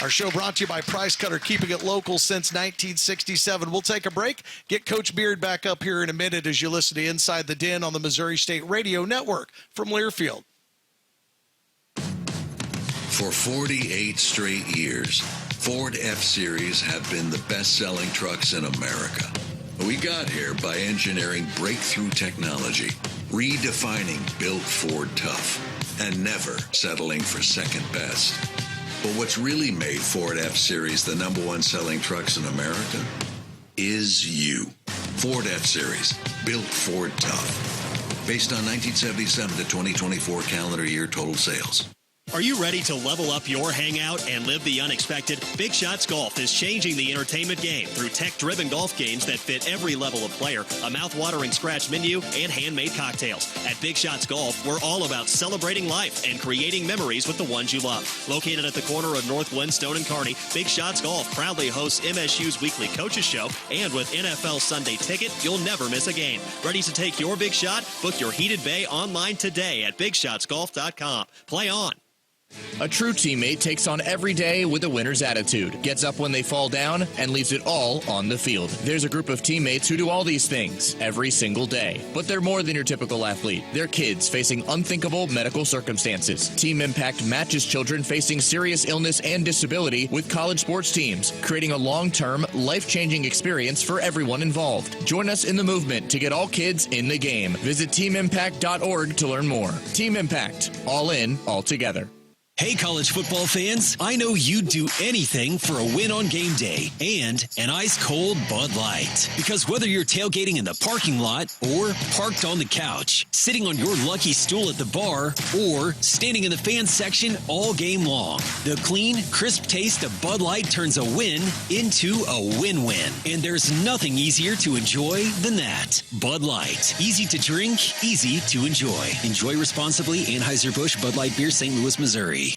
Speaker 2: Our show brought to you by Price Cutter, keeping it local since 1967. We'll take a break, get Coach Beard back up here in a minute as you listen to Inside the Den on the Missouri State Radio Network from Learfield.
Speaker 16: For 48 straight years, Ford F-Series have been the best-selling trucks in America. We got here by engineering breakthrough technology, redefining Built Ford Tough, and never settling for second best. But what's really made Ford F-Series the #1 selling trucks in America is you. Ford F-Series, Built Ford Tough. Based on 1977 to 2024 calendar year total sales.
Speaker 5: Are you ready to level up your hangout and live the unexpected? Big Shots Golf is changing the entertainment game through tech-driven golf games that fit every level of player, a mouth-watering scratch menu, and handmade cocktails. At Big Shots Golf, we're all about celebrating life and creating memories with the ones you love. Located at the corner of North Glenstone and Kearney, Big Shots Golf proudly hosts MSU's weekly coaches show, and with NFL Sunday Ticket, you'll never miss a game. Ready to take your big shot? Book your heated bay online today at BigShotsGolf.com. Play on.
Speaker 4: A true teammate takes on every day with a winner's attitude, gets up when they fall down, and leaves it all on the field. There's a group of teammates who do all these things every single day. But they're more than your typical athlete. They're kids facing unthinkable medical circumstances. Team Impact matches children facing serious illness and disability with college sports teams, creating a long-term, life-changing experience for everyone involved. Join us in the movement to get all kids in the game. Visit teamimpact.org to learn more. Team Impact. All in, all together.
Speaker 11: Hey, college football fans, I know you'd do anything for a win on game day and an ice-cold Bud Light. Because whether you're tailgating in the parking lot or parked on the couch, sitting on your lucky stool at the bar, or standing in the fan section all game long, the clean, crisp taste of Bud Light turns a win into a win-win. And there's nothing easier to enjoy than that. Bud Light. Easy to drink, easy to enjoy. Enjoy responsibly. Anheuser-Busch Bud Light Beer, St. Louis, Missouri.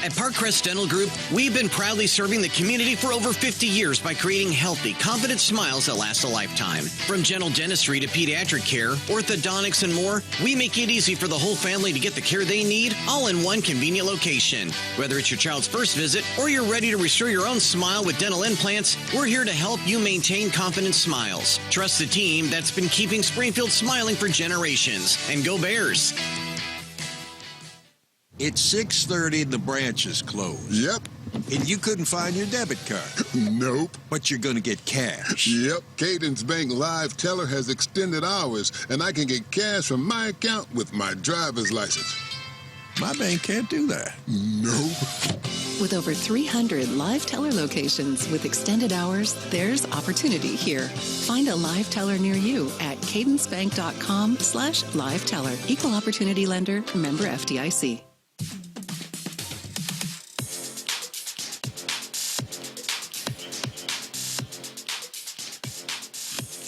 Speaker 17: At Parkcrest Dental Group, we've been proudly serving the community for over 50 years by creating healthy, confident smiles that last a lifetime. From general dentistry to pediatric care, orthodontics, and more, we make it easy for the whole family to get the care they need, all in one convenient location. Whether it's your child's first visit or you're ready to restore your own smile with dental implants, we're here to help you maintain confident smiles. Trust the team that's been keeping Springfield smiling for generations. And go Bears!
Speaker 6: It's 6:30 and the branch is closed.
Speaker 7: Yep.
Speaker 6: And you couldn't find your debit card.
Speaker 7: Nope.
Speaker 6: But you're going to get cash.
Speaker 7: Yep. Cadence Bank Live Teller has extended hours, and I can get cash from my account with my driver's license.
Speaker 6: My bank can't do that.
Speaker 7: Nope.
Speaker 8: With over 300 live teller locations with extended hours, there's opportunity here. Find a live teller near you at cadencebank.com/live teller. Equal opportunity lender, member FDIC.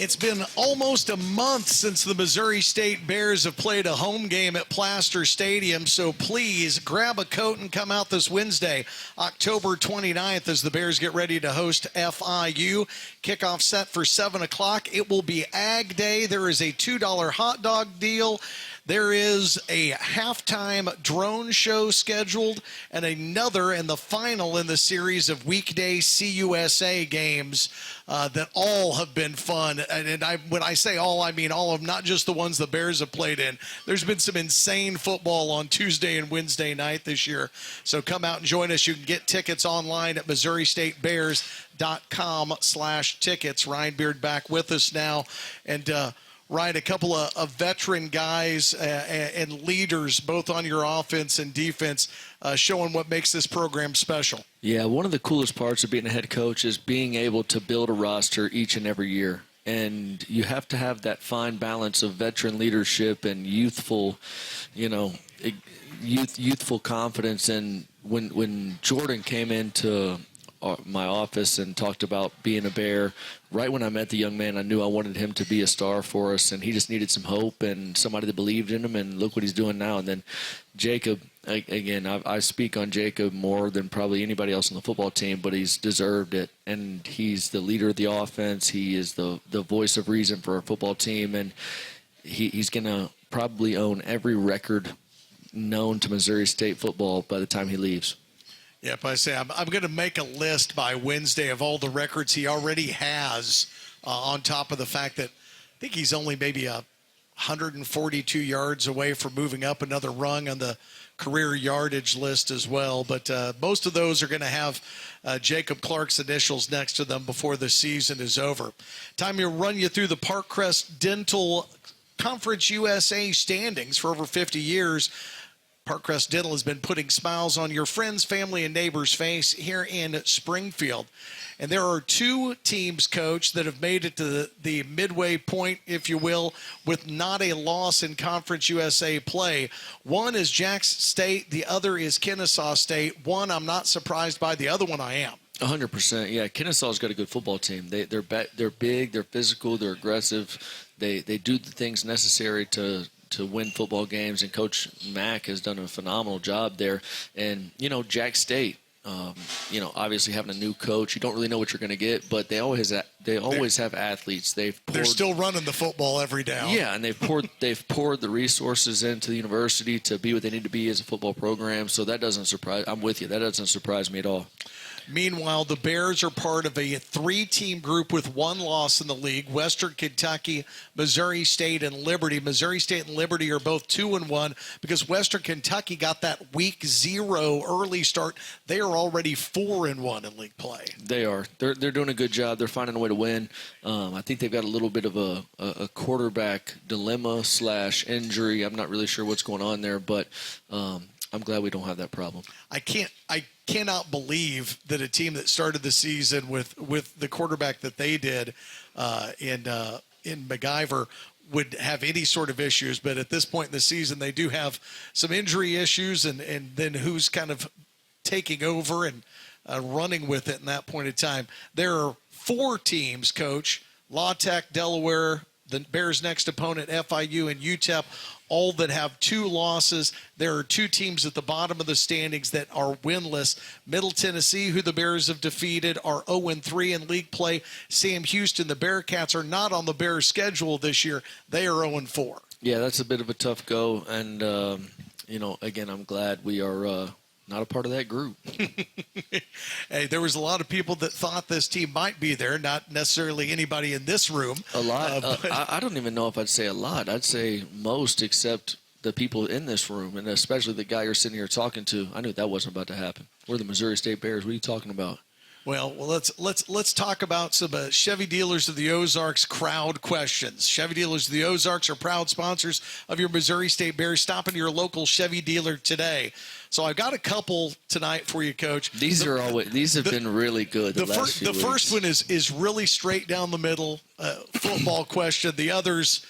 Speaker 2: It's been almost a month since the Missouri State Bears have played a home game at Plaster Stadium, so please grab a coat and come out this Wednesday, October 29th, as the Bears get ready to host FIU. Kickoff set for 7 o'clock. It will be Ag Day. There is a $2 hot dog deal. There is a halftime drone show scheduled, and another and the final in the series of Weekday CUSA games that all have been fun. And when I say all, I mean all of them, not just the ones the Bears have played in. There's been some insane football on Tuesday and Wednesday night this year. So come out and join us. You can get tickets online at MissouriStateBears.com/tickets. Ryan Beard back with us now. And, Ryan, a couple of veteran guys and leaders, both on your offense and defense, showing what makes this program special.
Speaker 3: Yeah, one of the coolest parts of being a head coach is being able to build a roster each and every year. And you have to have that fine balance of veteran leadership and youthful, youthful confidence. And when Jordan came into my office and talked about being a Bear, right when I met the young man, I knew I wanted him to be a star for us, and he just needed some hope and somebody that believed in him, and look what he's doing now. And then Jacob, again, I speak on Jacob more than probably anybody else on the football team, but he's deserved it, and he's the leader of the offense. He is the voice of reason for our football team, and he's going to probably own every record known to Missouri State football by the time he leaves.
Speaker 2: Yep, I say I'm going to make a list by Wednesday of all the records he already has, on top of the fact that I think he's only maybe 142 yards away from moving up another rung on the career yardage list as well. But most of those are going to have Jacob Clark's initials next to them before the season is over. Time to run you through the Parkcrest Dental Conference USA standings. For over 50 years, Parkcrest Dental has been putting smiles on your friends, family, and neighbors' face here in Springfield. And there are two teams, Coach, that have made it to the midway point, if you will, with not a loss in Conference USA play. One is Jackson State. The other is Kennesaw State. One I'm not surprised by. The other one I am.
Speaker 3: 100%. Yeah, Kennesaw's got a good football team. They're big, they're physical, they're aggressive. They do the things necessary to win football games, and Coach Mack has done a phenomenal job there. And, Jack State, obviously having a new coach, you don't really know what you're going to get, but they always they always have athletes.
Speaker 2: They're still running the football every down.
Speaker 3: Yeah, and they've poured the resources into the university to be what they need to be as a football program. So that doesn't surprise. I'm with you. That doesn't surprise me at all.
Speaker 2: Meanwhile, the Bears are part of a 3-team group with 1 loss in the league: Western Kentucky, Missouri State, and Liberty. Missouri State and Liberty are both 2-1 because Western Kentucky got that week 0 early start. They are already 4-1 in league play.
Speaker 3: They are. They're doing a good job. They're finding a way to win. I think they've got a little bit of a quarterback dilemma / injury. I'm not really sure what's going on there, but I'm glad we don't have that problem.
Speaker 2: I cannot believe that a team that started the season with the quarterback that they did in MacGyver would have any sort of issues. But at this point in the season, they do have some injury issues, and then who's kind of taking over and running with it in that point in time. There are 4 teams, Coach: La Tech, Delaware, the Bears' next opponent, FIU, and UTEP, all that have 2 losses. There are 2 teams at the bottom of the standings that are winless. Middle Tennessee, who the Bears have defeated, are 0-3 in league play. Sam Houston, the Bearcats, are not on the Bears' schedule this year. They are 0-4.
Speaker 3: Yeah, that's a bit of a tough go. And, again, I'm glad we are not a part of that group.
Speaker 2: Hey, there was a lot of people that thought this team might be there, not necessarily anybody in this room.
Speaker 3: A lot. I don't even know if I'd say a lot. I'd say most, except the people in this room, and especially the guy you're sitting here talking to. I knew that wasn't about to happen. We're the Missouri State Bears. What are you talking about?
Speaker 2: Well, let's talk about some Chevy Dealers of the Ozarks crowd questions. Chevy Dealers of the Ozarks are proud sponsors of your Missouri State Bears. Stop into your local Chevy dealer today. So I've got a couple tonight for you, Coach.
Speaker 3: These have been really good. The
Speaker 2: first one is really straight down the middle, football question. The others,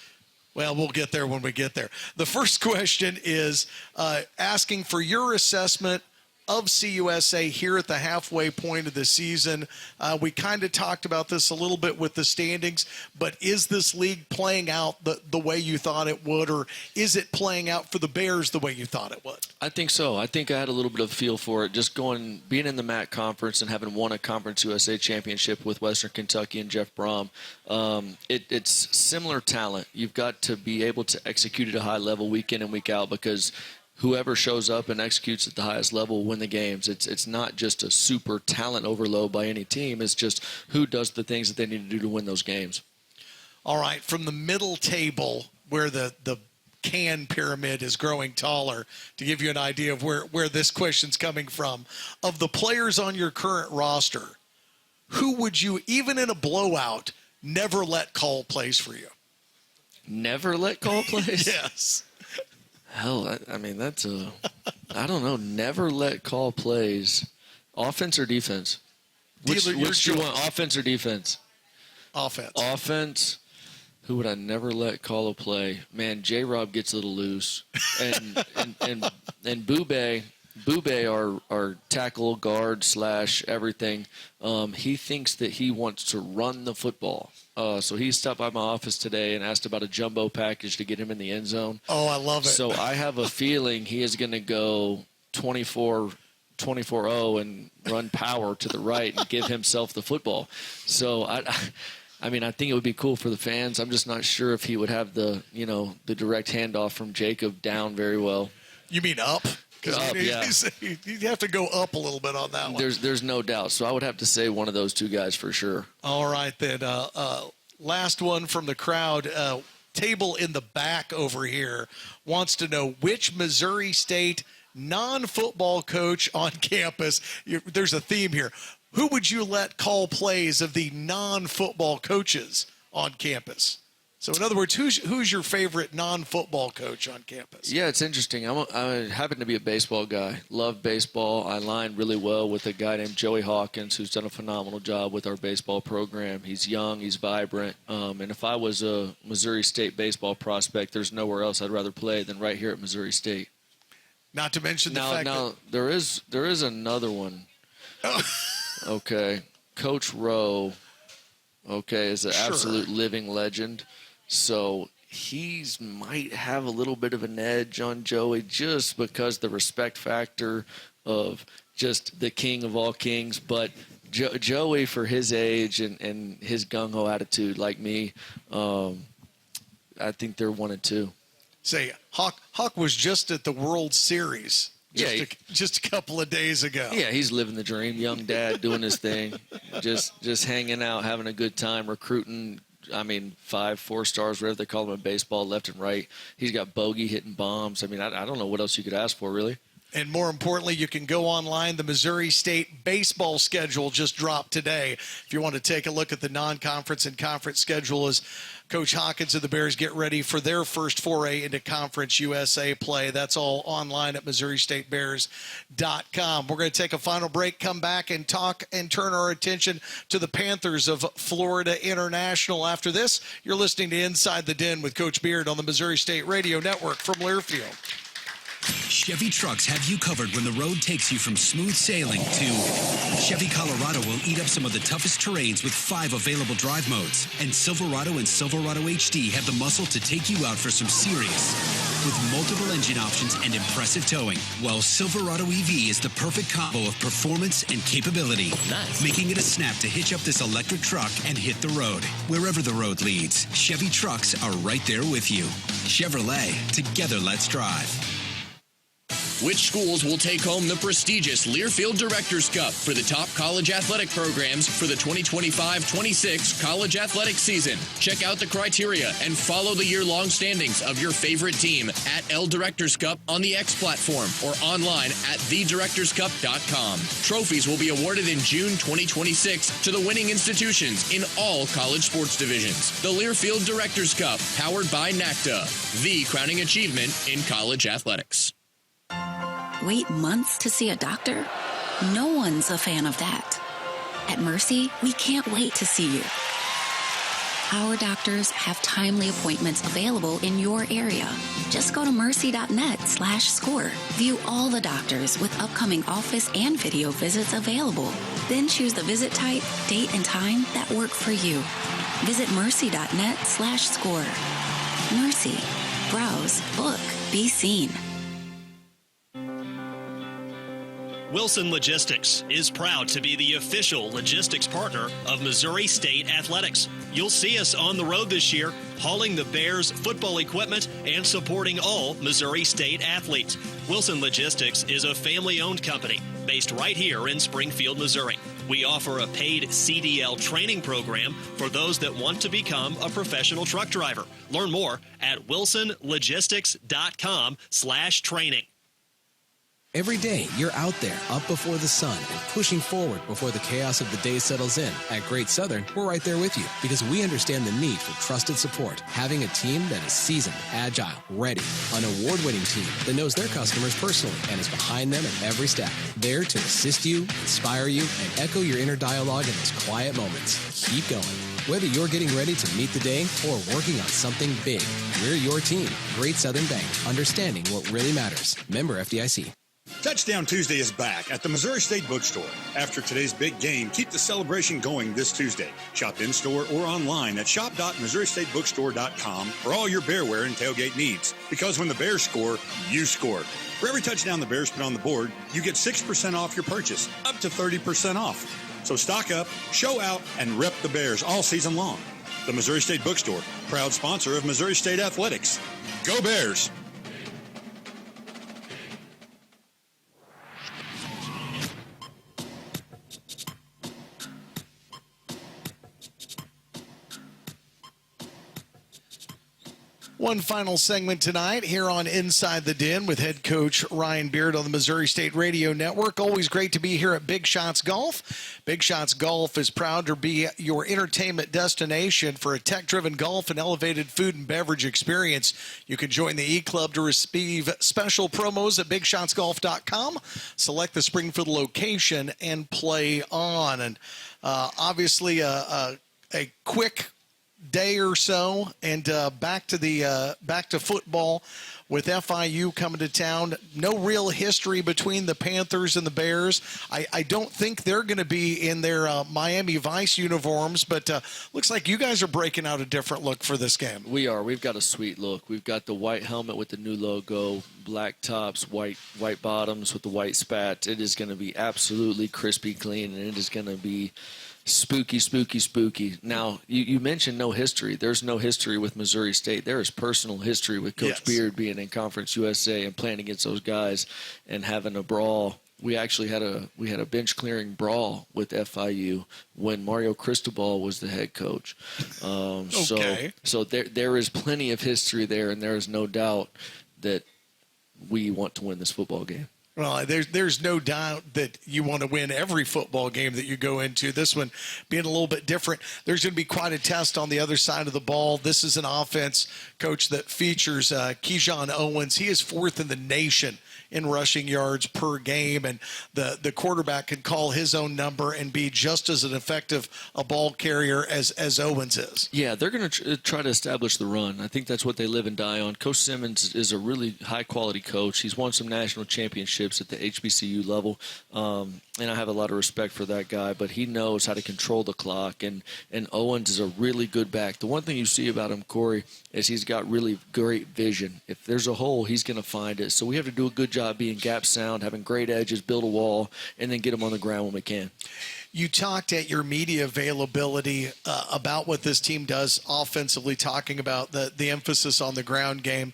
Speaker 2: well, we'll get there when we get there. The first question is asking for your assessment of CUSA here at the halfway point of the season. We kind of talked about this a little bit with the standings, but is this league playing out the way you thought it would, or is it playing out for the Bears the way you thought it would?
Speaker 3: I think so. I think I had a little bit of feel for it. Just being in the MAC conference and having won a Conference USA championship with Western Kentucky and Jeff Brom, it's similar talent. You've got to be able to execute at a high level week in and week out, because whoever shows up and executes at the highest level will win the games. It's not just a super talent overload by any team. It's just who does the things that they need to do to win those games.
Speaker 2: All right, from the middle table where the can pyramid is growing taller, to give you an idea of where this question's coming from, of the players on your current roster, who would you, even in a blowout, never let call plays for you?
Speaker 3: Never let call plays?
Speaker 2: Yes.
Speaker 3: Hell, I mean, that's I don't know. Never let call plays. Offense or defense? Which do you want, offense or defense?
Speaker 2: Offense.
Speaker 3: Offense. Who would I never let call a play? Man, J-Rob gets a little loose. And Boubé, our tackle, guard / everything, he thinks that he wants to run the football. So he stopped by my office today and asked about a jumbo package to get him in the end zone.
Speaker 2: Oh, I love it. So
Speaker 3: I have a feeling he is going to go 24-0 and run power to the right and give himself the football. So I mean, I think it would be cool for the fans. I'm just not sure if he would have the direct handoff from Jacob down very well.
Speaker 2: You mean up?
Speaker 3: Up, yeah.
Speaker 2: You have to go up a little bit on that one.
Speaker 3: There's no doubt. So I would have to say one of those two guys for sure.
Speaker 2: All right, then. Last one from the crowd. Table in the back over here wants to know which Missouri State non-football coach on campus. There's a theme here. Who would you let call plays of the non-football coaches on campus? So, in other words, who's your favorite non-football coach on campus?
Speaker 3: Yeah, it's interesting. I happen to be a baseball guy. Love baseball. I line really well with a guy named Joey Hawkins, who's done a phenomenal job with our baseball program. He's young. He's vibrant. And if I was a Missouri State baseball prospect, there's nowhere else I'd rather play than right here at Missouri State.
Speaker 2: Not to mention the fact that
Speaker 3: there is another one. Okay, Coach Rowe. Okay, is an absolute living legend. So he might have a little bit of an edge on Joey just because the respect factor of just the king of all kings. But Joey, for his age and his gung-ho attitude, like me, I think they're 1-2.
Speaker 2: Say, Hawk was just at the World Series just a couple of days ago.
Speaker 3: Yeah, he's living the dream. Young dad doing his thing, just hanging out, having a good time, recruiting. I mean, 4 stars, whatever they call them in baseball, left and right. He's got bogey hitting bombs. I mean, I don't know what else you could ask for, really.
Speaker 2: And more importantly, you can go online. The Missouri State baseball schedule just dropped today. If you want to take a look at the non-conference and conference schedule as Coach Hawkins and the Bears get ready for their first foray into Conference USA play. That's all online at MissouriStateBears.com. We're going to take a final break, come back and talk and turn our attention to the Panthers of Florida International. After this, you're listening to Inside the Den with Coach Beard on the Missouri State Radio Network from Learfield.
Speaker 18: Chevy trucks have you covered when the road takes you from smooth sailing to Chevy Colorado will eat up some of the toughest terrains with 5 available drive modes. And Silverado and Silverado HD have the muscle to take you out for some serious with multiple engine options and impressive towing. While Silverado EV is the perfect combo of performance and capability, making it a snap to hitch up this electric truck and hit the road. Wherever the road leads, Chevy trucks are right there with you. Chevrolet, together let's drive.
Speaker 4: Which schools will take home the prestigious Learfield Directors Cup for the top college athletic programs for the 2025-26 college athletic season? Check out the criteria and follow the year-long standings of your favorite team at L Directors Cup on the X platform or online at thedirectorscup.com. Trophies will be awarded in June 2026 to the winning institutions in all college sports divisions. The Learfield Directors Cup, powered by NACTA, the crowning achievement in college athletics.
Speaker 8: Wait months to see a doctor? No one's a fan of that. At Mercy, we can't wait to see you. Our doctors have timely appointments available in your area. Just go to mercy.net/score. View all the doctors with upcoming office and video visits available. Then choose the visit type, date, and time that work for you. Visit mercy.net/score. Mercy. Browse, book, be seen.
Speaker 5: Wilson Logistics is proud to be the official logistics partner of Missouri State Athletics. You'll see us on the road this year, hauling the Bears football equipment and supporting all Missouri State athletes. Wilson Logistics is a family-owned company based right here in Springfield, Missouri. We offer a paid CDL training program for those that want to become a professional truck driver. Learn more at wilsonlogistics.com/training.
Speaker 14: Every day, you're out there, up before the sun, and pushing forward before the chaos of the day settles in. At Great Southern, we're right there with you because we understand the need for trusted support. Having a team that is seasoned, agile, ready. An award-winning team that knows their customers personally and is behind them at every step. There to assist you, inspire you, and echo your inner dialogue in those quiet moments. Keep going. Whether you're getting ready to meet the day or working on something big, we're your team. Great Southern Bank, understanding what really matters. Member FDIC.
Speaker 9: Touchdown Tuesday is back at the Missouri State Bookstore. After today's big game, keep the celebration going this Tuesday. Shop in-store or online at shop.MissouriStateBookstore.com for all your bearwear and tailgate needs. Because when the Bears score, you score. For every touchdown the Bears put on the board, you get 6% off your purchase, up to 30% off. So stock up, show out, and rep the Bears all season long. The Missouri State Bookstore, proud sponsor of Missouri State Athletics. Go Bears!
Speaker 2: One final segment tonight here on Inside the Den with head coach Ryan Beard on the Missouri State Radio Network. Always great to be here at Big Shots Golf. Big Shots Golf is proud to be your entertainment destination for a tech-driven golf and elevated food and beverage experience. You can join the E-Club to receive special promos at BigShotsGolf.com. Select the Springfield location and play on. And obviously a quick day or so, and back to football with FIU coming to town. No real history between the Panthers and the Bears. I don't think they're going to be in their Miami Vice uniforms, but looks like you guys are breaking out a different look for this game.
Speaker 3: We are. We've got a sweet look. We've got the white helmet with the new logo, black tops, white bottoms with the white spats. It is going to be absolutely crispy clean, and it is going to be spooky, spooky, spooky. Now, you mentioned no history. There's no history with Missouri State. There is personal history with Coach Beard being in Conference USA and playing against those guys and having a brawl. We actually had a bench clearing brawl with FIU when Mario Cristobal was the head coach.
Speaker 2: Okay.
Speaker 3: So there is plenty of history there, and there is no doubt that we want to win this football game.
Speaker 2: Well, there's no doubt that you want to win every football game that you go into. This one being a little bit different. There's going to be quite a test on the other side of the ball. This is an offense, Coach, that features Keyshawn Owens. He is fourth in the nation in rushing yards per game, and the quarterback can call his own number and be just as an effective a ball carrier as Owens is.
Speaker 3: Yeah, they're going to try to establish the run. I think that's what they live and die on. Coach Simmons is a really high-quality coach. He's won some national championships at the HBCU level, and I have a lot of respect for that guy, but he knows how to control the clock, and Owens is a really good back. The one thing you see about him, Corey, is he's got really great vision. If there's a hole, he's going to find it. So we have to do a good job being gap sound, having great edges, build a wall, and then get him on the ground when we can.
Speaker 2: You talked at your media availability about what this team does offensively, talking about the emphasis on the ground game,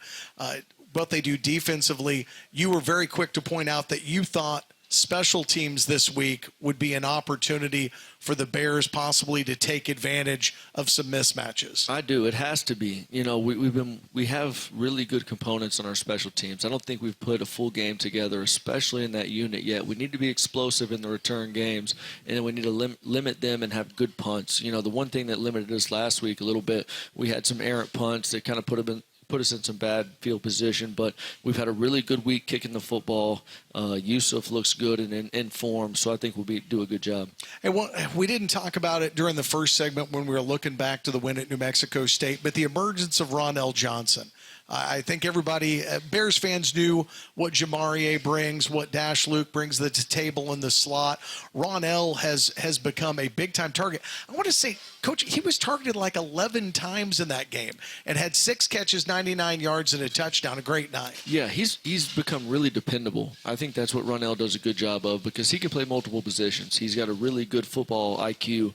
Speaker 2: what they do defensively. You were very quick to point out that you thought special teams this week would be an opportunity for the Bears possibly to take advantage of some mismatches.
Speaker 3: I do. It has to be. You know, we have really good components on our special teams. I don't think we've put a full game together, especially in that unit yet. We need to be explosive in the return games, and then we need to limit them and have good punts. You know, the one thing that limited us last week a little bit, we had some errant punts that kind of put us in some bad field position, but we've had a really good week kicking the football. Yusuf looks good and in form, so I think we'll do a good job.
Speaker 2: And we didn't talk about it during the first segment when we were looking back to the win at New Mexico State, but the emergence of Ronell Johnson. I think everybody, Bears fans, knew what Jamarie brings, what Dash Luke brings to the table in the slot. Ronell has become a big-time target. I want to say, Coach, he was targeted like 11 times in that game and had 6 catches, 99 yards, and a touchdown. A great night.
Speaker 3: Yeah, he's become really dependable. I think that's what Ronell does a good job of because he can play multiple positions. He's got a really good football IQ.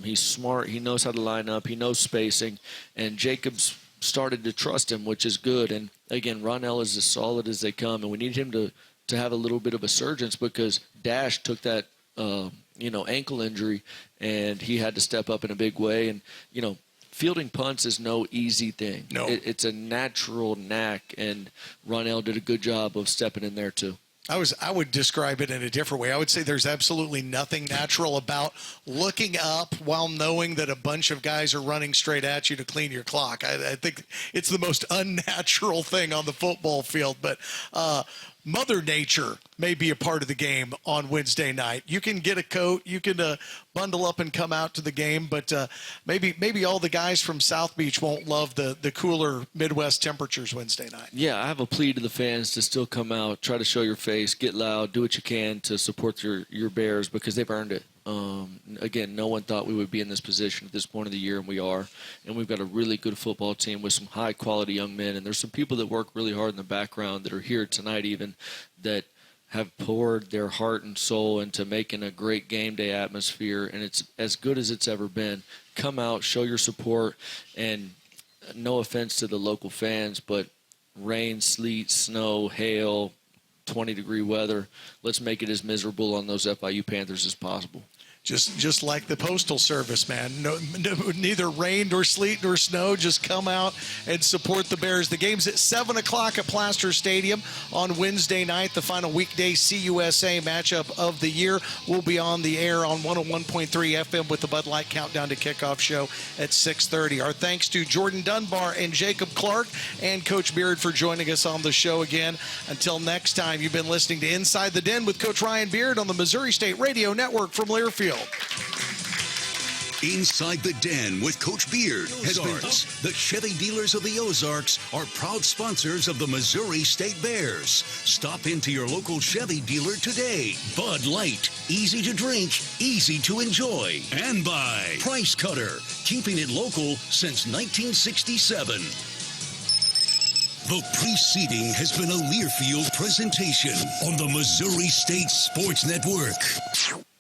Speaker 3: He's smart. He knows how to line up. He knows spacing. And Jacobs started to trust him, which is good. And again, Ronell is as solid as they come, and we need him to have a little bit of a surge because Dash took that ankle injury, and he had to step up in a big way. And fielding punts is no easy thing.
Speaker 2: No,
Speaker 3: it's a natural knack, and Ronell did a good job of stepping in there too.
Speaker 2: I would describe it in a different way. I would say there's absolutely nothing natural about looking up while knowing that a bunch of guys are running straight at you to clean your clock. I think it's the most unnatural thing on the football field. But Mother Nature may be a part of the game on Wednesday night. You can get a coat, you can bundle up and come out to the game, but maybe all the guys from South Beach won't love the cooler Midwest temperatures Wednesday night.
Speaker 3: Yeah, I have a plea to the fans to still come out, try to show your face, get loud, do what you can to support your Bears because they've earned it. Again, no one thought we would be in this position at this point of the year, and we are. And we've got a really good football team with some high-quality young men, and there's some people that work really hard in the background that are here tonight even that have poured their heart and soul into making a great game day atmosphere, and it's as good as it's ever been. Come out, show your support, and no offense to the local fans, but rain, sleet, snow, hail, 20-degree weather, let's make it as miserable on those FIU Panthers as possible.
Speaker 2: Just like the Postal Service, man. No, neither rain nor sleet nor snow. Just come out and support the Bears. The game's at 7 o'clock at Plaster Stadium on Wednesday night. The final Weekday CUSA matchup of the year will be on the air on 101.3 FM with the Bud Light Countdown to Kickoff show at 6:30. Our thanks to Jordan Dunbar and Jacob Clark and Coach Beard for joining us on the show again. Until next time, you've been listening to Inside the Den with Coach Ryan Beard on the Missouri State Radio Network from Learfield.
Speaker 1: Inside the Den with Coach Beard has been. The Chevy dealers of the Ozarks are proud sponsors of the Missouri State Bears. Stop into your local Chevy dealer today. Bud Light, easy to drink, easy to enjoy. And by Price Cutter, keeping it local since 1967. The preceding has been a Learfield presentation on the Missouri State Sports Network.